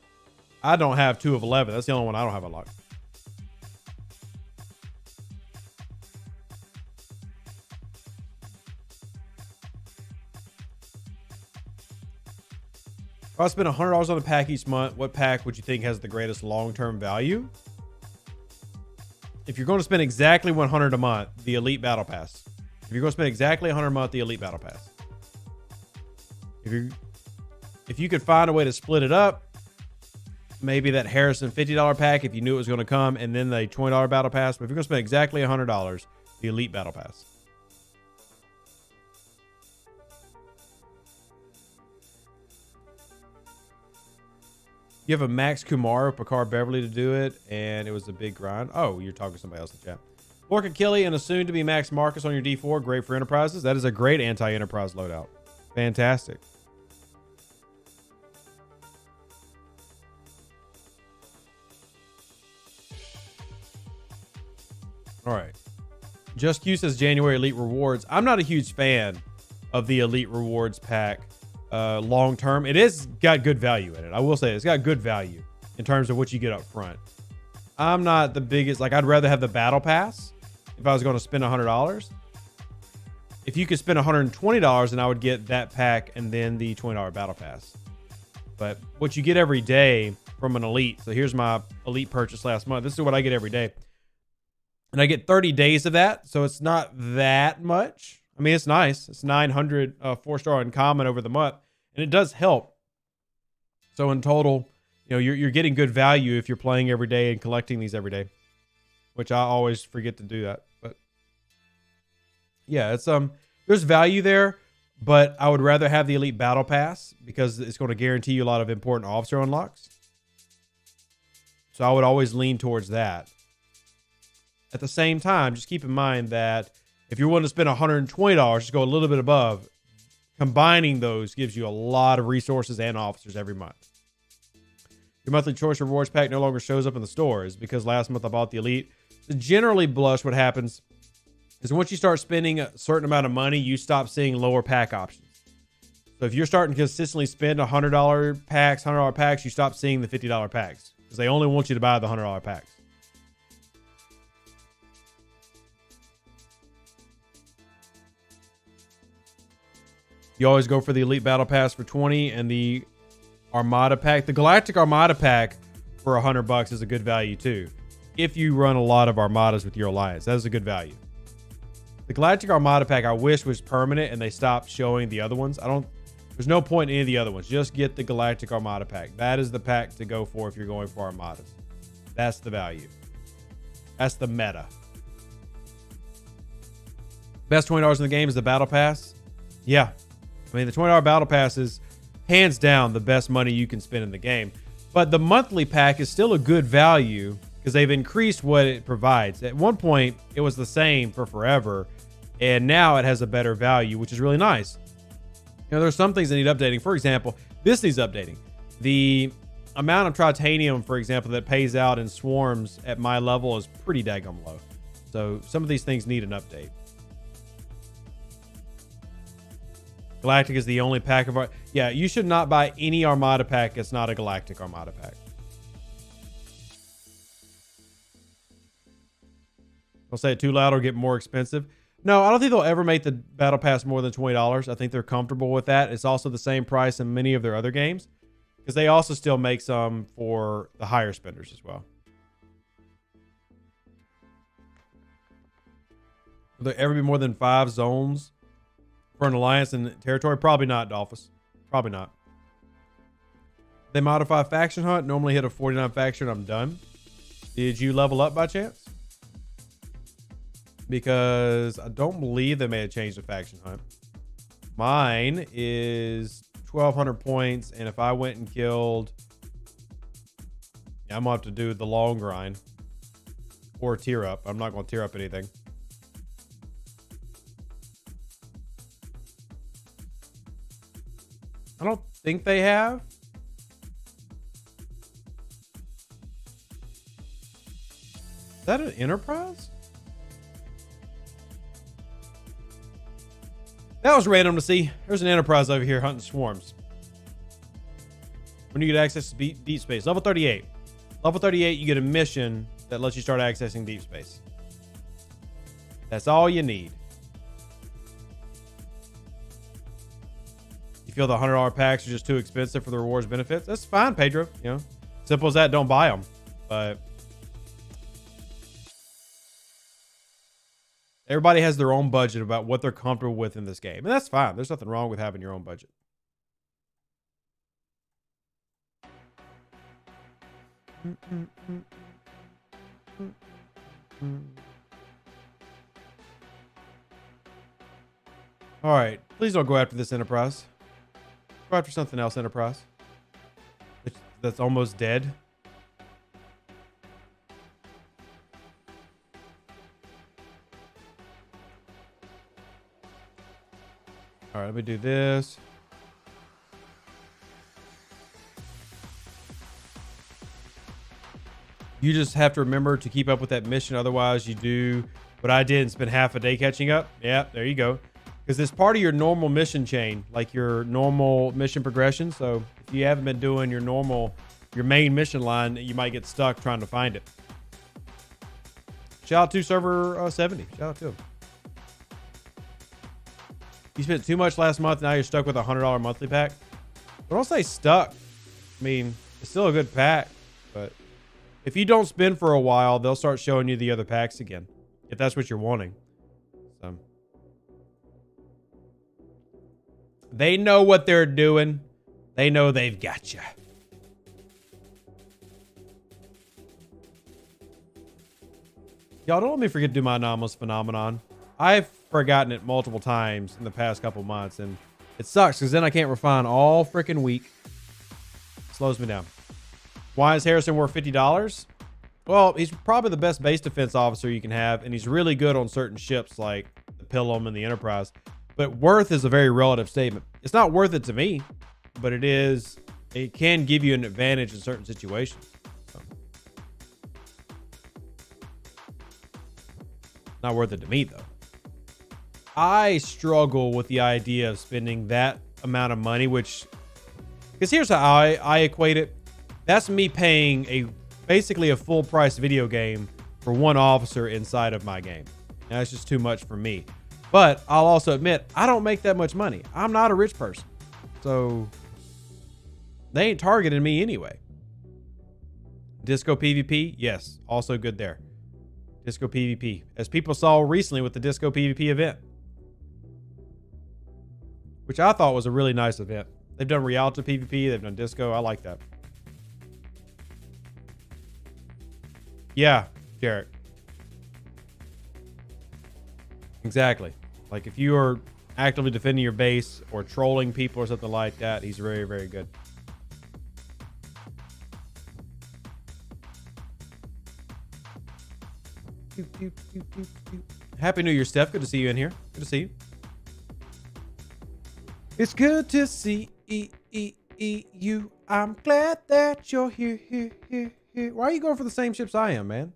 I don't have 2 of 11. That's the only one I don't have unlocked. If I spend $100 on a pack each month, what pack would you think has the greatest long-term value? If you're going to spend exactly $100 a month, the Elite Battle Pass. If you're going to spend exactly $100 a month, the Elite Battle Pass. If you could find a way to split it up, maybe that Harrison $50 pack if you knew it was going to come, and then the $20 Battle Pass. But if you're going to spend exactly $100, the Elite Battle Pass. You have a Max Kumar, Picard Beverly to do it, and it was a big grind. Oh, you're talking to somebody else in the chat. Orca Killy and a soon-to-be Max Marcus on your D4. Great for Enterprises. That is a great anti-Enterprise loadout. Fantastic. All right. Just Q says January Elite Rewards. I'm not a huge fan of the Elite Rewards pack. Long term, it is got good value in it. I will say it's got good value in terms of what you get up front. I'm not the biggest, like, I'd rather have the Battle Pass if I was going to spend $100. If you could spend $120, then I would get that pack and then the $20 Battle Pass. But what you get every day from an Elite, so here's my Elite purchase last month. This is what I get every day. And I get 30 days of that, so it's not that much. I mean, it's nice. It's 900 4-star uncommon over the month, and it does help. So in total, you know, you're getting good value if you're playing every day and collecting these every day, which I always forget to do that. But yeah, it's there's value there, but I would rather have the Elite Battle Pass because it's going to guarantee you a lot of important officer unlocks. So I would always lean towards that. At the same time, just keep in mind that if you're willing to spend $120, just go a little bit above. Combining those gives you a lot of resources and officers every month. Your monthly choice rewards pack no longer shows up in the stores because last month I bought the Elite. So generally, Blush, what happens is once you start spending a certain amount of money, you stop seeing lower pack options. So if you're starting to consistently spend $100 packs, you stop seeing the $50 packs because they only want you to buy the $100 packs. You always go for the Elite Battle Pass for 20 and the Armada pack. The Galactic Armada pack for $100 is a good value too. If you run a lot of Armadas with your alliance, that is a good value. The Galactic Armada pack I wish was permanent and they stopped showing the other ones. There's no point in any of the other ones. Just get the Galactic Armada pack. That is the pack to go for if you're going for Armadas. That's the value. That's the meta. Best $20 in the game is the Battle Pass. Yeah. I mean, the $20 Battle Pass is hands down the best money you can spend in the game. But the monthly pack is still a good value because they've increased what it provides. At one point, it was the same for forever, and now it has a better value, which is really nice. You know, there's some things that need updating. For example, this needs updating. The amount of titanium, for example, that pays out in swarms at my level is pretty daggum low. So some of these things need an update. Galactic is the only pack of our... Yeah, you should not buy any Armada pack that's not a Galactic Armada pack. I'll say it too loud or get more expensive. No, I don't think they'll ever make the Battle Pass more than $20. I think they're comfortable with that. It's also the same price in many of their other games because they also still make some for the higher spenders as well. Will there ever be more than 5 zones for an alliance and territory? Probably not, Dolphus. Probably not. They modify faction hunt. Normally hit a 49 faction. I'm done. Did you level up by chance? Because I don't believe they may have changed the faction hunt. Mine is 1,200 points. And if I went and killed... Yeah, I'm going to have to do the long grind. Or tier up. I'm not going to tier up anything. I don't think they have. Is that an Enterprise? That was random to see. There's an Enterprise over here hunting swarms. When you get access to deep space. Level 38. Level 38, you get a mission that lets you start accessing deep space. That's all you need. You feel the $100 packs are just too expensive for the rewards benefits? That's fine, Pedro. You know, simple as that. Don't buy them. But everybody has their own budget about what they're comfortable with in this game. And that's fine. There's nothing wrong with having your own budget. All right. Please don't go after this Enterprise. Go after something else, Enterprise. That's almost dead. All right, let me do this. You just have to remember to keep up with that mission. Otherwise, you do what I did and spend half a day catching up. Yeah, there you go. Because it's part of your normal mission chain, like your normal mission progression. So if you haven't been doing your main mission line, you might get stuck trying to find it. Shout out to server 70. Shout out to him. You spent too much last month. Now you're stuck with a $100 monthly pack. But don't say stuck. I mean, it's still a good pack. But if you don't spend for a while, they'll start showing you the other packs again. If that's what you're wanting. So they know what they're doing. They know they've got you. Y'all don't let me forget to do my anomalous phenomenon. I've forgotten it multiple times in the past couple months, and it sucks because then I can't refine all freaking week. Slows me down. Why is Harrison worth $50? Well, he's probably the best base defense officer you can have, and he's really good on certain ships like the Pilum and the Enterprise. But worth is a very relative statement. It's not worth it to me, but it can give you an advantage in certain situations. So. Not worth it to me, though. I struggle with the idea of spending that amount of money, because here's how I equate it. That's me paying basically a full price video game for one officer inside of my game. And that's just too much for me. But I'll also admit, I don't make that much money. I'm not a rich person. So they ain't targeting me anyway. Disco PvP, yes, also good there. Disco PvP, as people saw recently with the Disco PvP event, which I thought was a really nice event. They've done Rialto PvP, they've done Disco. I like that. Yeah, Derek. Exactly. Like if you are actively defending your base or trolling people or something like that, he's very, very good. Happy New Year, Steph. Good to see you in here. Good to see you. It's good to see you. I'm glad that you're here. Why are you going for the same ships I am, man?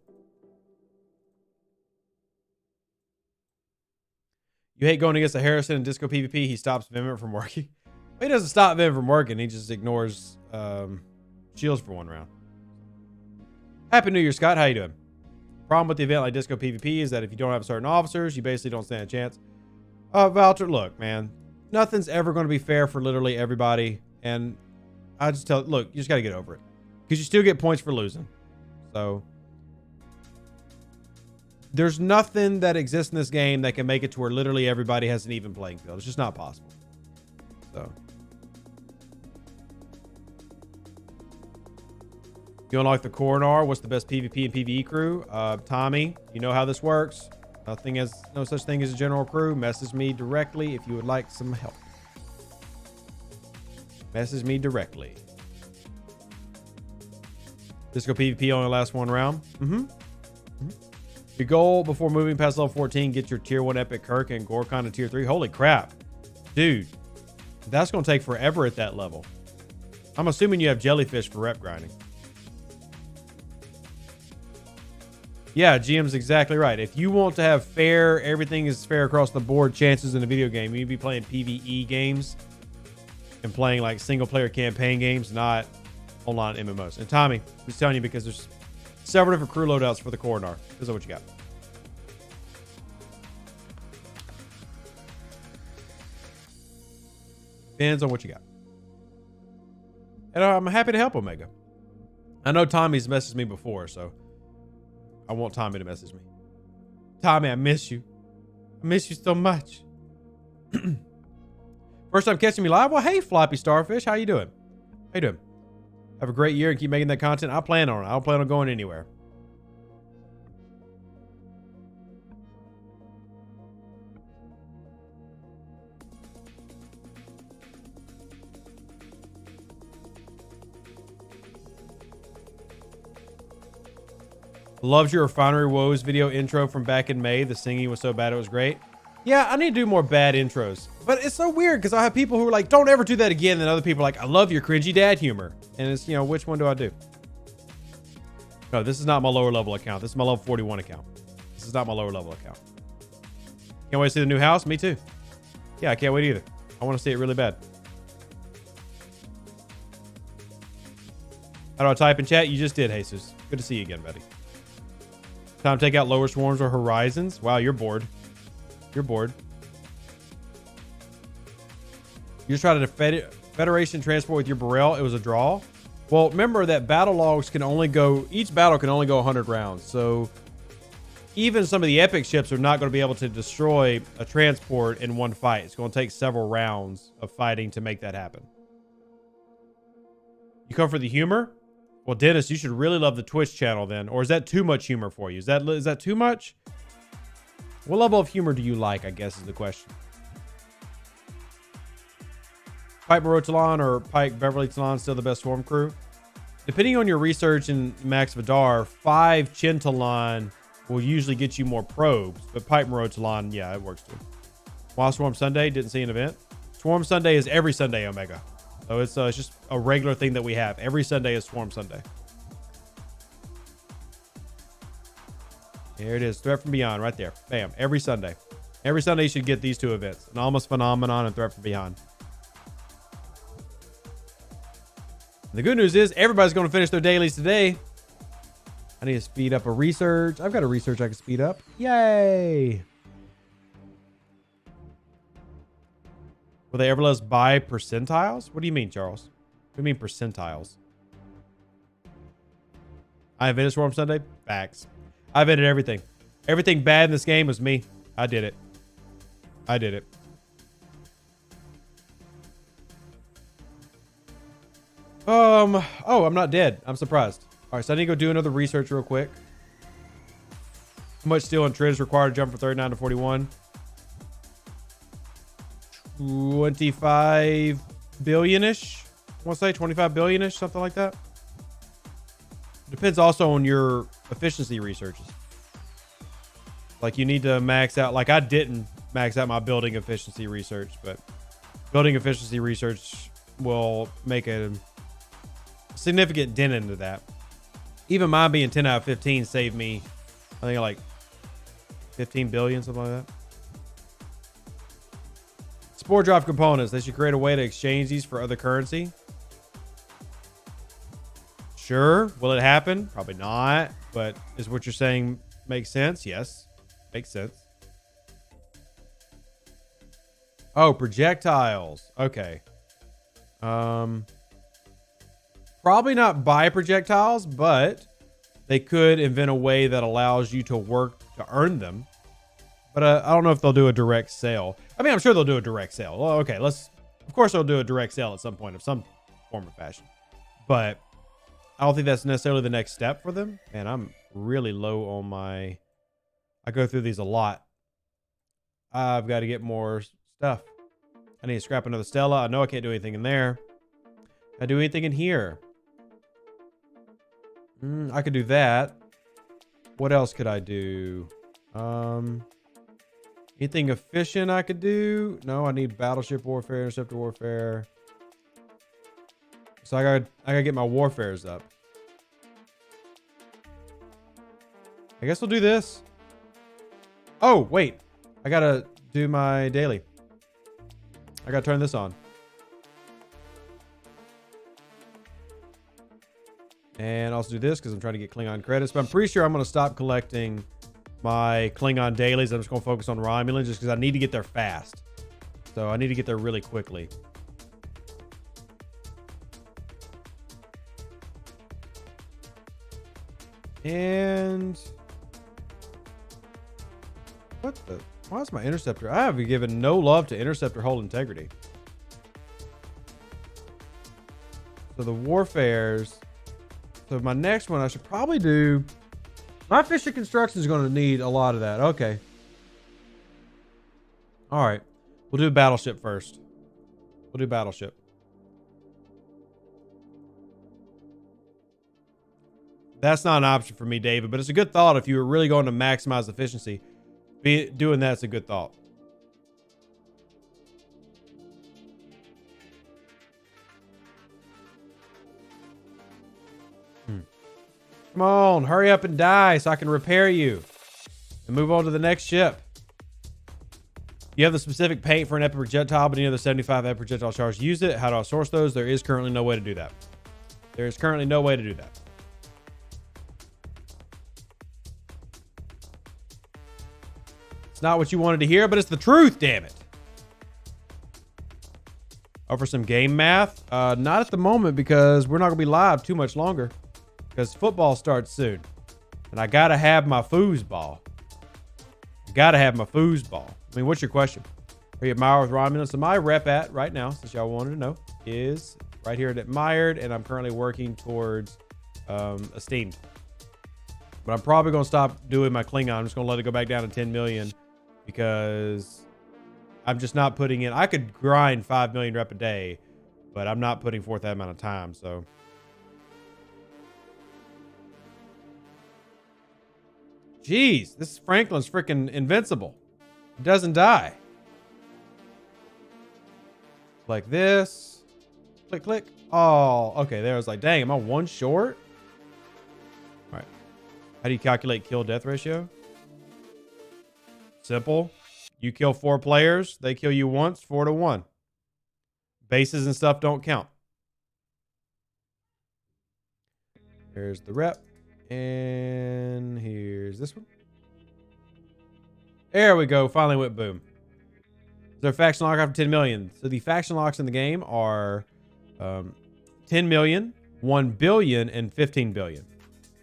You hate going against a Harrison in Disco PvP. He stops Vimment from working. He doesn't stop Vimment from working. He just ignores shields for one round. Happy New Year, Scott. How you doing? Problem with the event like Disco PvP is that if you don't have certain officers, you basically don't stand a chance. Valter, look, man. Nothing's ever going to be fair for literally everybody. And I just look, you just got to get over it. Because you still get points for losing. So there's nothing that exists in this game that can make it to where literally everybody has an even playing field. It's just not possible. So you unlock the Coronar. What's the best PvP and PvE crew? Tommy, you know how this works. No such thing as a general crew. Message me directly if you would like some help. Message me directly. Disco PvP only lasts one round. Your goal before moving past level 14, get your tier 1 epic Kirk and Gorkon to tier 3. Holy crap. Dude, that's going to take forever at that level. I'm assuming you have jellyfish for rep grinding. Yeah, GM's exactly right. If you want to have fair, everything is fair across the board chances in a video game, you need to be playing PvE games and playing like single player campaign games, not online MMOs. And Tommy, I'm just telling you because there's several different crew loadouts for the Coronar. This is what you got. Depends on what you got. And I'm happy to help, Omega. I know Tommy's messaged me before, so I want Tommy to message me. Tommy, I miss you. I miss you so much. First time catching me live? Well, hey, Floppy Starfish. How you doing? How you doing? Have a great year and keep making that content. I plan on it. I don't plan on going anywhere. Loves your Refinery Woes video intro from back in May. The singing was so bad it was great. Yeah, I need to do more bad intros. But it's so weird because I have people who are like, don't ever do that again. And other people are like, I love your cringy dad humor. And it's, you know, which one do I do? No, this is not my lower level account. This is my level 41 account. This is not my lower level account. Can't wait to see the new house. Me too. Yeah, I can't wait either. I want to see it really bad. How do I type in chat? You just did, Jesus. Good to see you again, buddy. Time to take out lower swarms or horizons. Wow, you're bored. You're bored. You just tried to Federation transport with your Burrell. It was a draw. Well, remember that battle logs can only go, each battle can only go 100 rounds. So even some of the epic ships are not going to be able to destroy a transport in one fight. It's going to take several rounds of fighting to make that happen. You come for the humor? Well, Dennis, you should really love the Twitch channel then. Or is that too much humor for you? Is that too much? What level of humor do you like, I guess is the question. Pike Barotalon or Pike Beverly Talon still the best swarm crew? Depending on your research in Max Vidar, 5 Chintalon will usually get you more probes. But Pike Barotalon, yeah, it works too. Wild Swarm Sunday, didn't see an event. Swarm Sunday is every Sunday, Omega. So it's just a regular thing that we have. Every Sunday is Swarm Sunday. Here it is. Threat from Beyond right there. Bam. Every Sunday. Every Sunday you should get these two events. Anomalous Phenomenon and Threat from Beyond. The good news is everybody's going to finish their dailies today. I need to speed up a research. I've got a research I can speed up. Yay. Will they ever let us buy percentiles? What do you mean, Charles? What do you mean percentiles? I invented Swarm Sunday? Facts. I invented everything. Everything bad in this game was me. I did it. I did it. Oh, I'm not dead. I'm surprised. All right, so I need to go do another research real quick. How much steel and tread is required to jump from 39 to 41? 25 billion-ish. I want to say 25 billion-ish, something like that. Depends also on your efficiency researches. Like you need to max out, like I didn't max out my building efficiency research, but building efficiency research will make a significant dent into that. Even mine being 10 out of 15 saved me, I think like 15 billion, something like that. Spore drive components. They should create a way to exchange these for other currency. Sure. Will it happen? Probably not. But is what you're saying makes sense? Yes. Makes sense. Oh, projectiles. Okay. Probably not buy projectiles, but they could invent a way that allows you to work to earn them. But I don't know if they'll do a direct sale. I mean, I'm sure they'll do a direct sale. Well, okay, of course they'll do a direct sale at some point of some form or fashion. But I don't think that's necessarily the next step for them. Man, I'm really low on my... I go through these a lot. I've got to get more stuff. I need to scrap another Stella. I know I can't do anything in there. Can I do anything in here? I could do that. What else could I do? Anything efficient I could do? No, I need battleship warfare, interceptor warfare. So I gotta get my warfares up. I guess we'll do this. Oh, wait. I gotta do my daily. I gotta turn this on. And also do this because I'm trying to get Klingon credits. But I'm pretty sure I'm going to stop collecting my Klingon dailies. I'm just going to focus on Romulan just because I need to get there fast. So I need to get there really quickly. And what the? Why is my interceptor? I have given no love to interceptor hull integrity. So the warfares. So my next one, I should probably do. My efficient construction is going to need a lot of that. Okay. All right. We'll do battleship first. We'll do battleship. That's not an option for me, David, but it's a good thought if you were really going to maximize efficiency. Doing that's a good thought. Come on, hurry up and die so I can repair you and move on to the next ship. You have the specific paint for an epic projectile, but any other 75 epic projectile charge, use it. How do I source those? There is currently no way to do that. There is currently no way to do that. It's not what you wanted to hear, but it's the truth, damn it. Oh, for some game math? Not at the moment because we're not going to be live too much longer because football starts soon. And I got to have my foosball. Gotta have my foosball. I mean, what's your question? Are you admired with Romulus? So my rep at right now, since y'all wanted to know, is right here at admired, and I'm currently working towards esteemed. But I'm probably going to stop doing my Klingon. I'm just going to let it go back down to 10 million because I'm just not putting in. I could grind 5 million rep a day, but I'm not putting forth that amount of time. So jeez, this Franklin's freaking invincible. It doesn't die. Like this. Click, click. Oh, okay. There I was like, dang, am I one short? All right. How do you calculate kill death ratio? Simple. You kill 4 players. They kill you once, 4-1. Bases and stuff don't count. There's the rep. And here's this one. There we go. Finally went boom. Is there a faction lock after 10 million? So the faction locks in the game are 10 million, 1 billion, and 15 billion.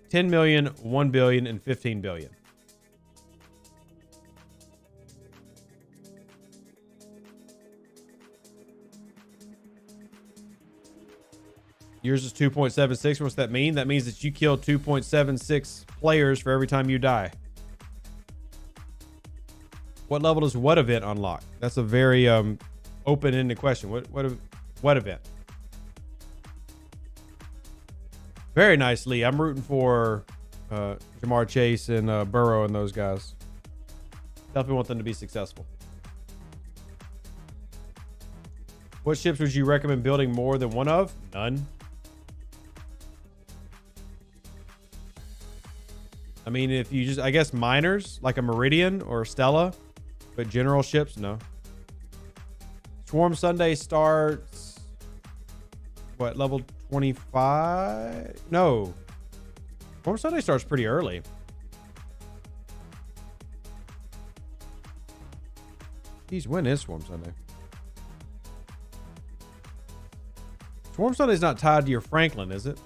10 million, 1 billion, and 15 billion. Yours is 2.76. What's that mean? That means that you kill 2.76 players for every time you die. What level does what event unlock? That's a very open-ended question. What event? Very nice, Lee. I'm rooting for Jamar Chase and Burrow and those guys. Definitely want them to be successful. What ships would you recommend building more than one of? None. I mean, if you just, I guess miners, like a Meridian or Stella, but general ships, no. Swarm Sunday starts, what, level 25? No. Swarm Sunday starts pretty early. Geez, when is Swarm Sunday? Swarm Sunday's not tied to your Franklin, is it?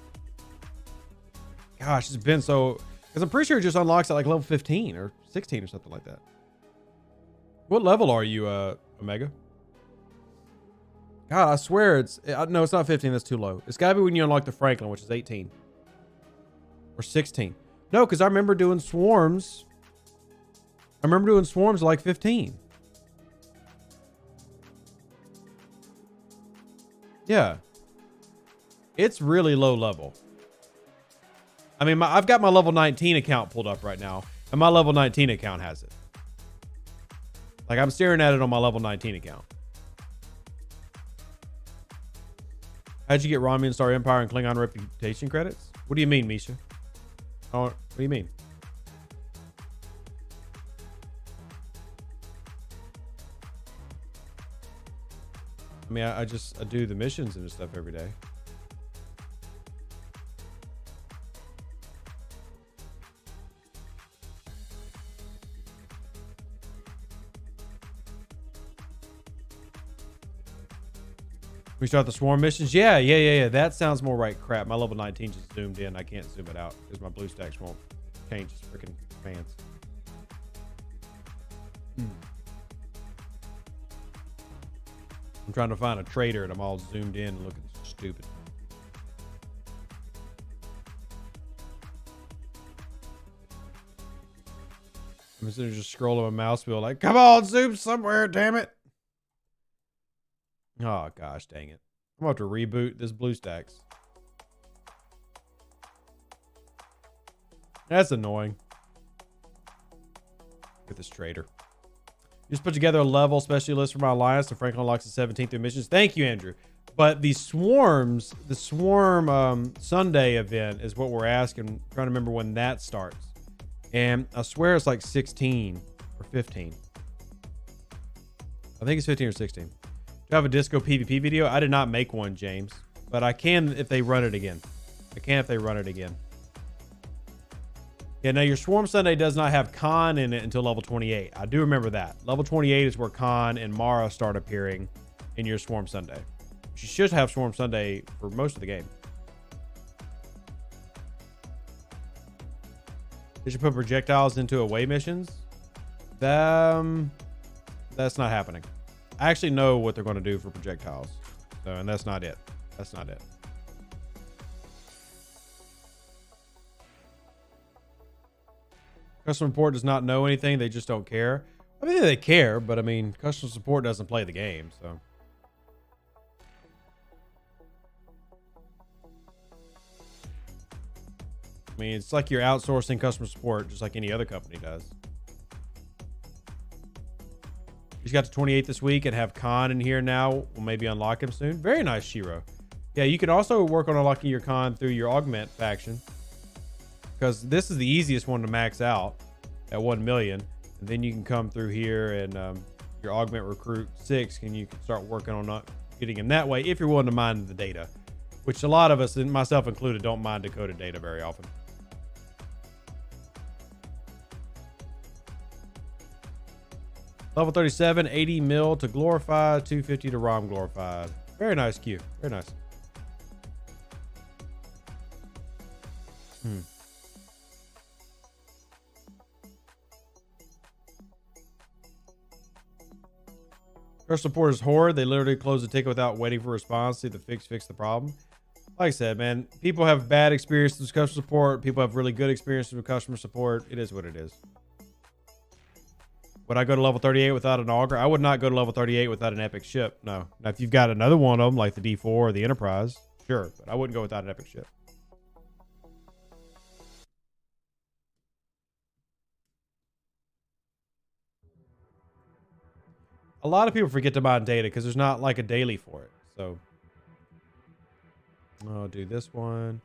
Gosh, it's been so... Because I'm pretty sure it just unlocks at like level 15 or 16 or something like that. What level are you, Omega? God, I swear it's... no, it's not 15. That's too low. It's got to be when you unlock the Franklin, which is 18. Or 16. No, because I remember doing swarms. I remember doing swarms like 15. Yeah. It's really low level. I mean, I've got my level 19 account pulled up right now, and my level 19 account has it. Like, I'm staring at it on my level 19 account. How'd you get Romulan Star Empire and Klingon reputation credits? What do you mean, Misha? Oh, what do you mean? I mean, I do the missions and stuff every day. We start the swarm missions. Yeah. That sounds more right. Crap, my level 19 just zoomed in. I can't zoom it out because my blue stacks won't change its freaking commands. I'm trying to find a trader and I'm all zoomed in and looking stupid. I'm sitting just scrolling my mouse wheel like, come on, zoom somewhere, damn it. Oh, gosh, dang it. I'm about to reboot this BlueStacks. That's annoying. Get this trader. Just put together a level specialty list for my alliance, and Franklin unlocks the 17th through missions. Thank you, Andrew. But the swarm Sunday event is what we're asking. I'm trying to remember when that starts. And I swear it's like 16 or 15. I think it's 15 or 16. Do you have a disco PvP video? I did not make one, James. But I can if they run it again. Yeah, now your Swarm Sunday does not have Khan in it until level 28. I do remember that. Level 28 is where Khan and Mara start appearing in your Swarm Sunday. You should have Swarm Sunday for most of the game. They should put projectiles into away missions. That's not happening. I actually know what they're going to do for projectiles. So, and that's not it. That's not it. Customer support does not know anything. They just don't care. I mean, they care, but I mean, customer support doesn't play the game, so. I mean, it's like you're outsourcing customer support just like any other company does. He's got to 28 this week and have Khan in here now. We'll maybe unlock him soon. Very nice, Shiro. Yeah, you can also work on unlocking your Khan through your Augment faction. Because this is the easiest one to max out at 1 million. And then you can come through here and your Augment Recruit 6 and you can start working on getting him that way if you're willing to mine the data. Which a lot of us, and myself included, don't mine decoded data very often. Level 37, 80 mil to glorified, 250 to ROM glorified. Very nice Q. Very nice. Customer support is horrid. They literally close the ticket without waiting for a response. See the fix the problem. Like I said, man, people have bad experiences with customer support. People have really good experiences with customer support. It is what it is. Would I go to level 38 without an auger? I would not go to level 38 without an epic ship. No. Now, if you've got another one of them, like the D4 or the Enterprise, sure. But I wouldn't go without an epic ship. A lot of people forget to mine data because there's not like a daily for it. So, I'll do this one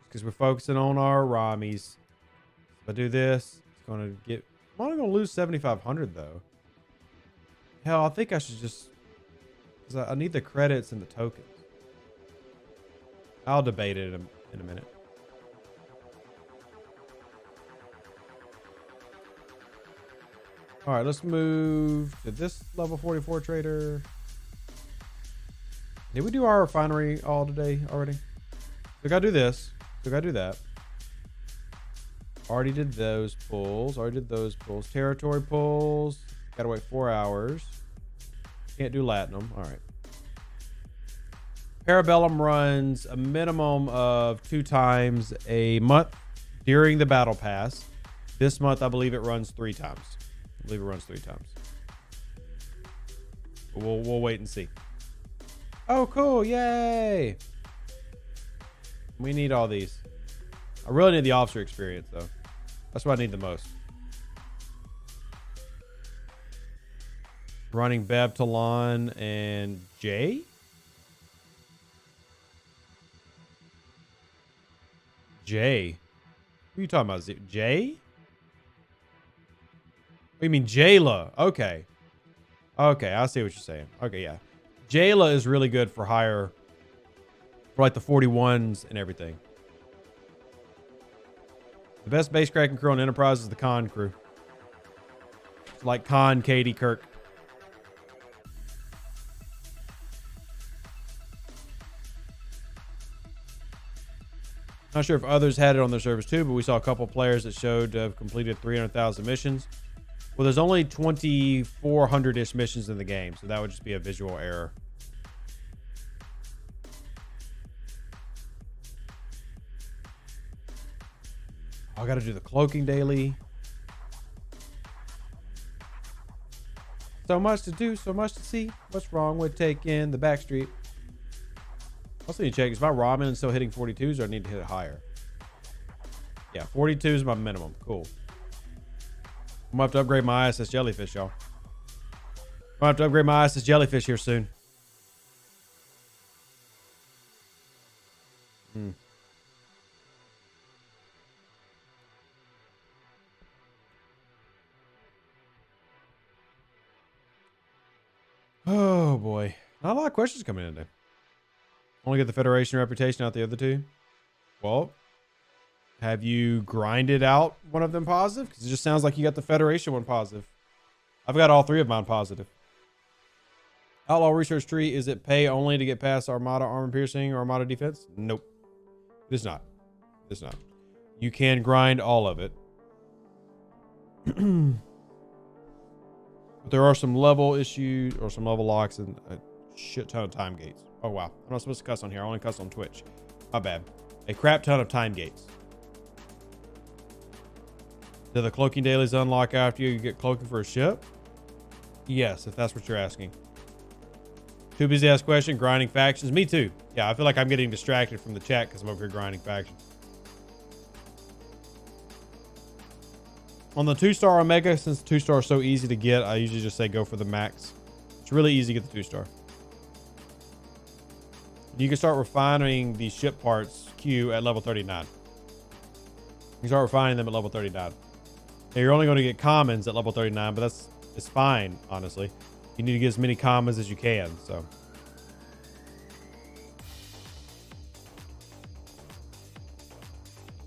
because we're focusing on our Ramis. If I do this, it's going to get... I'm only going to lose 7,500 though. Hell, I think I should just... Because I need the credits and the tokens. I'll debate it in a minute. All right, let's move to this level 44 trader. Did we do our refinery all today already? We gotta do this. We gotta do that. Already did those pulls. Already did those pulls. Territory pulls. Gotta wait 4 hours. Can't do Latinum. All right. Parabellum runs a minimum of 2 times a month during the battle pass. This month, I believe it runs 3 times. I believe it runs 3 times. But we'll wait and see. Oh, cool. Yay. We need all these. I really need the officer experience, though. That's what I need the most. Running Beb, Talon, and Jay? Jay. Who are you talking about? Jay? Oh, you mean Jayla? Okay. Okay, I see what you're saying. Okay, yeah. Jayla is really good for higher, for like the 41s and everything. The best base cracking crew on Enterprise is the Khan crew. It's like Khan, Katie, Kirk. Not sure if others had it on their servers too, but we saw a couple players that showed to have completed 300,000 missions. Well, there's only 2,400-ish missions in the game, so that would just be a visual error. I got to do the cloaking daily. So much to do, so much to see. What's wrong with taking the back street? Also need to check, is my ramen still hitting 42s or I need to hit it higher? Yeah, 42 is my minimum. Cool. I'm gonna have to upgrade my ISS jellyfish, y'all. I'm gonna have to upgrade my ISS jellyfish here soon. Oh boy. Not a lot of questions coming in today. Only get the Federation reputation out the other two. Well, have you grinded out one of them positive? Because it just sounds like you got the Federation one positive. I've got all three of mine positive. Outlaw research tree, is it pay only to get past Armada armor piercing or Armada defense? Nope. It is not. It is not. You can grind all of it. But there are some level issues or some level locks and a shit ton of time gates. Oh wow. I'm not supposed to cuss on here. I only cuss on Twitch. My bad. A crap ton of time gates. Do the cloaking dailies unlock after you get cloaking for a ship? Yes, if that's what you're asking. Too busy to ask question. Grinding factions. Me too. Yeah, I feel like I'm getting distracted from the chat because I'm over here grinding factions. On the 2-star Omega, since 2-star is so easy to get, I usually just say go for the max. It's really easy to get the 2-star. You can start refining the ship parts queue at level 39. You can start refining them at level 39. Now, you're only going to get commons at level 39, but it's fine, honestly. You need to get as many commons as you can, so.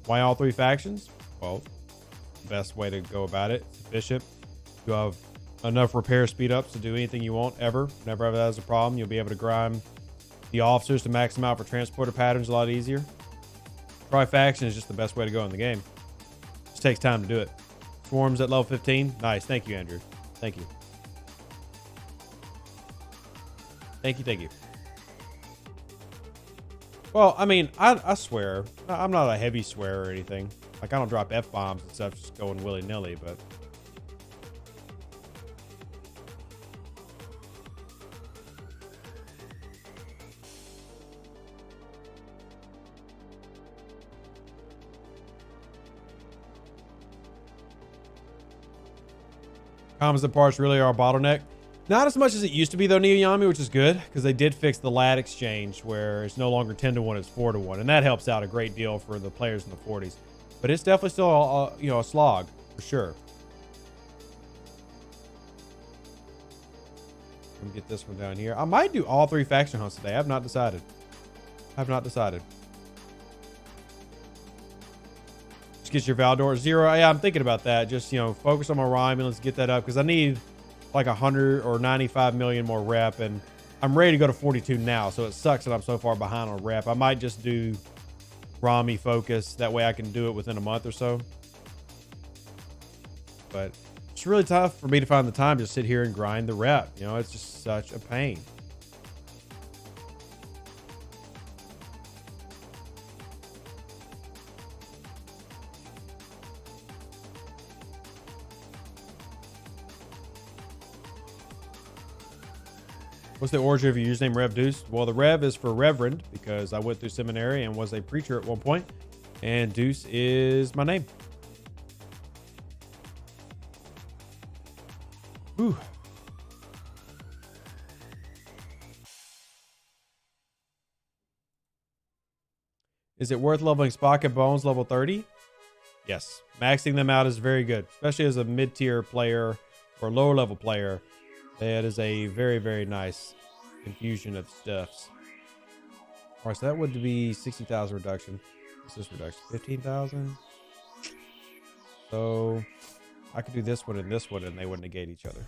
Why all three factions? Well, best way to go about it. It's efficient. You have enough repair speed ups to do anything you want ever. Whenever that is a problem, you'll be able to grind the officers to max them out for transporter patterns a lot easier. Tri-faction is just the best way to go in the game. Just takes time to do it. Swarms at level 15. Nice. Thank you, Andrew. Thank you. Thank you. Thank you. Well, I mean, I swear. I'm not a heavy swear or anything. Like, I don't drop F-bombs and stuff just going willy-nilly, but... Composite parts really are a bottleneck. Not as much as it used to be, though, Neoyami, which is good, because they did fix the LAD exchange, where it's no longer 10-1, it's 4-1, and that helps out a great deal for the players in the 40s. But it's definitely still, a slog, for sure. Let me get this one down here. I might do all three faction hunts today. I have not decided. Just get your Valdor 0. Yeah, I'm thinking about that. Just, focus on my Romulans, get that up, because I need like 100 or 95 million more rep, and I'm ready to go to 42 now, so it sucks that I'm so far behind on rep. I might just do Rami focus. That way I can do it within a month or so. But it's really tough for me to find the time to sit here and grind the rep. It's just such a pain. What's the origin of your username, Rev Deuce? Well, the Rev is for Reverend, because I went through seminary and was a preacher at one point, and Deuce is my name. Whew. Is it worth leveling Spock and Bones level 30? Yes. Maxing them out is very good, especially as a mid-tier player or lower level player. That is a very, very nice infusion of stuffs. All right, so that would be 60,000 reduction. What's this reduction? 15,000. So I could do this one and this one, and they would negate each other.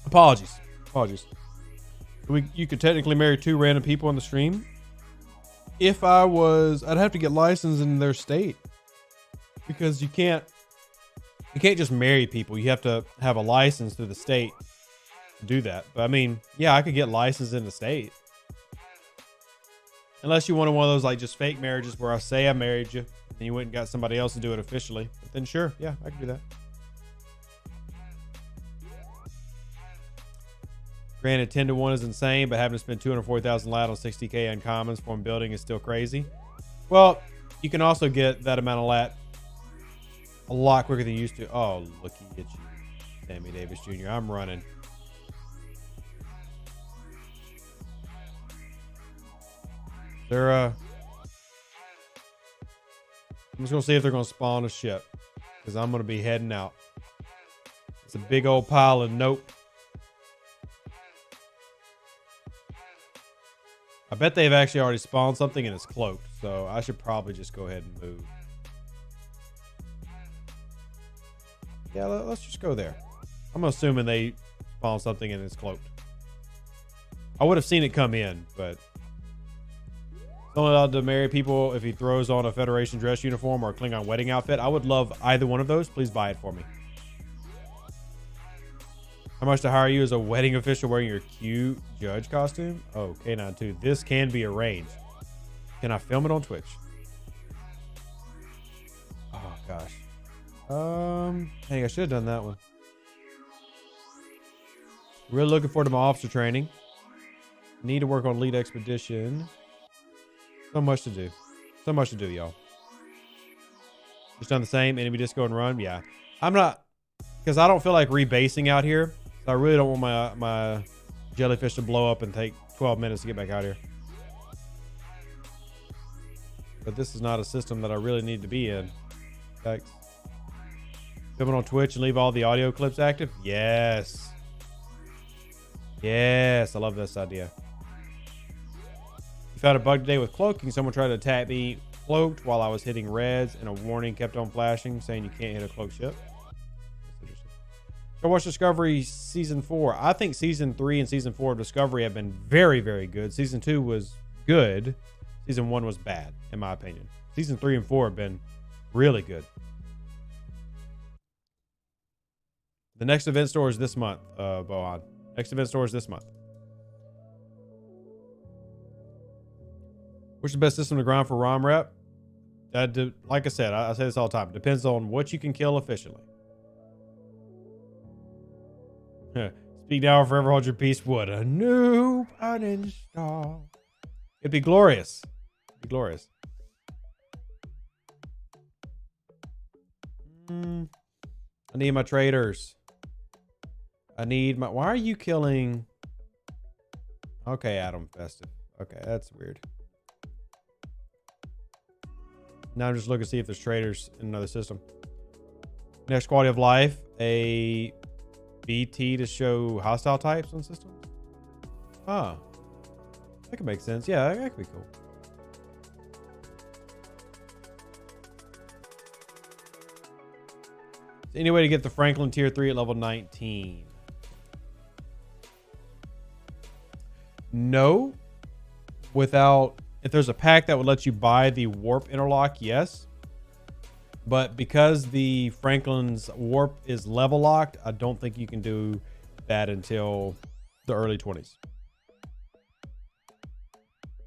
Apologies. You could technically marry 2 random people on the stream. If I was, I'd have to get licensed in their state, because you can't just marry people. You have to have a license through the state to do that. But I mean, yeah, I could get licensed in the state. Unless you wanted one of those like just fake marriages where I say I married you and you went and got somebody else to do it officially. But then sure, yeah, I can do that. Granted, 10-to-1 is insane, but having to spend 240,000 lat on 60k uncommons for one building is still crazy. Well, you can also get that amount of lat a lot quicker than you used to. Oh, looky at you, Sammy Davis Jr. I'm running. I'm just gonna see if they're gonna spawn a ship, because I'm gonna be heading out. It's a big old pile of nope. I bet they've actually already spawned something and it's cloaked, so I should probably just go ahead and move. Yeah, let's just go there. I'm assuming they spawned something and it's cloaked. I would have seen it come in, but it's only allowed to marry people if he throws on a Federation dress uniform or a Klingon wedding outfit. I would love either one of those. Please buy it for me. How much to hire you as a wedding official wearing your cute judge costume? Oh, K92. This can be arranged. Can I film it on Twitch? Oh, gosh. Hey, I should have done that one. Really looking forward to my officer training. Need to work on lead expedition. So much to do. So much to do, y'all. Just done the same. Enemy disco and run. Yeah. I'm not, because I don't feel like rebasing out here. So I really don't want my jellyfish to blow up and take 12 minutes to get back out here. But this is not a system that I really need to be in. Thanks. Film it on Twitch and leave all the audio clips active? Yes. Yes. I love this idea. You found a bug today with cloaking. Someone tried to attack me cloaked while I was hitting reds, and a warning kept on flashing saying you can't hit a cloaked ship. So watch Discovery Season 4. I think Season 3 and Season 4 of Discovery have been very, very good. Season 2 was good. Season 1 was bad, in my opinion. Season 3 and 4 have been really good. The next event store is this month, Bohan. Next event store is this month. What's the best system to grind for ROM rep? Like I said, I say this all the time. It depends on what you can kill efficiently. Speak now or forever hold your peace. What a new uninstall. It'd be glorious. It'd be glorious. I need my traders. I need my... Why are you killing... Okay, Adam Festive. Okay, that's weird. Now I'm just looking to see if there's traders in another system. Next, quality of life. A BT to show hostile types on systems. Ah. That could make sense. Yeah, that could be cool. Any way to get the Franklin tier 3 at level 19? No. Without, if there's a pack that would let you buy the warp interlock, yes. But because the Franklin's warp is level locked, I don't think you can do that until the early 20s.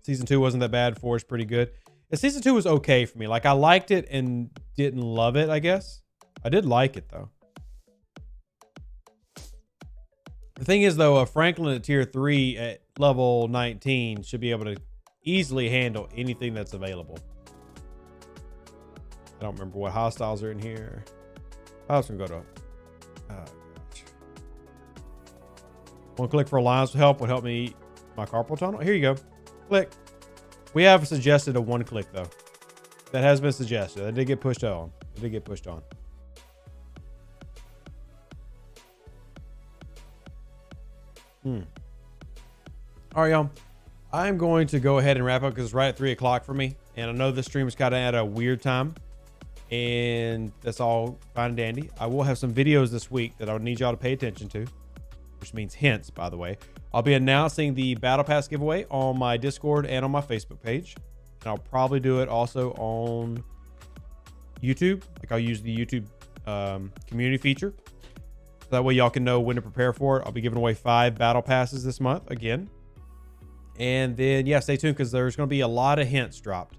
Season 2 wasn't that bad. 4 is pretty good. And season 2 was okay for me. Like, I liked it and didn't love it, I guess. I did like it, though. The thing is, though, a Franklin at tier 3 at level 19 should be able to easily handle anything that's available. I don't remember what hostiles are in here. I was going to go to... Oh, gosh. One click for alliance would help me eat my carpal tunnel. Here you go. Click. We have suggested a one click, though. That has been suggested. That did get pushed on. It did get pushed on. All right, y'all. I'm going to go ahead and wrap up because it's right at 3 o'clock for me. And I know the stream is kind of at a weird time. And that's all fine and dandy. I will have some videos this week that I need y'all to pay attention to. which means hints, by the way. I'll be announcing the Battle Pass giveaway on my Discord and on my Facebook page. And I'll probably do it also on YouTube. Like I'll use the YouTube community feature. So that way y'all can know when to prepare for it. I'll be giving away 5 Battle Passes this month again. And then, yeah, stay tuned because there's going to be a lot of hints dropped.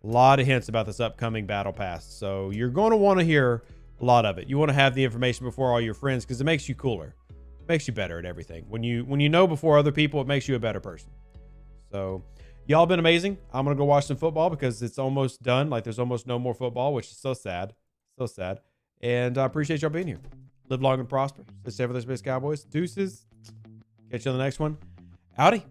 A lot of hints about this upcoming Battle Pass. So you're going to want to hear a lot of it. You want to have the information before all your friends because it makes you cooler. It makes you better at everything. When you know before other people, it makes you a better person. So y'all been amazing. I'm going to go watch some football because it's almost done. Like there's almost no more football, which is so sad. So sad. And I appreciate y'all being here. Live long and prosper. Stay safe for those Space Cowboys. Deuces. Catch you on the next one. Howdy.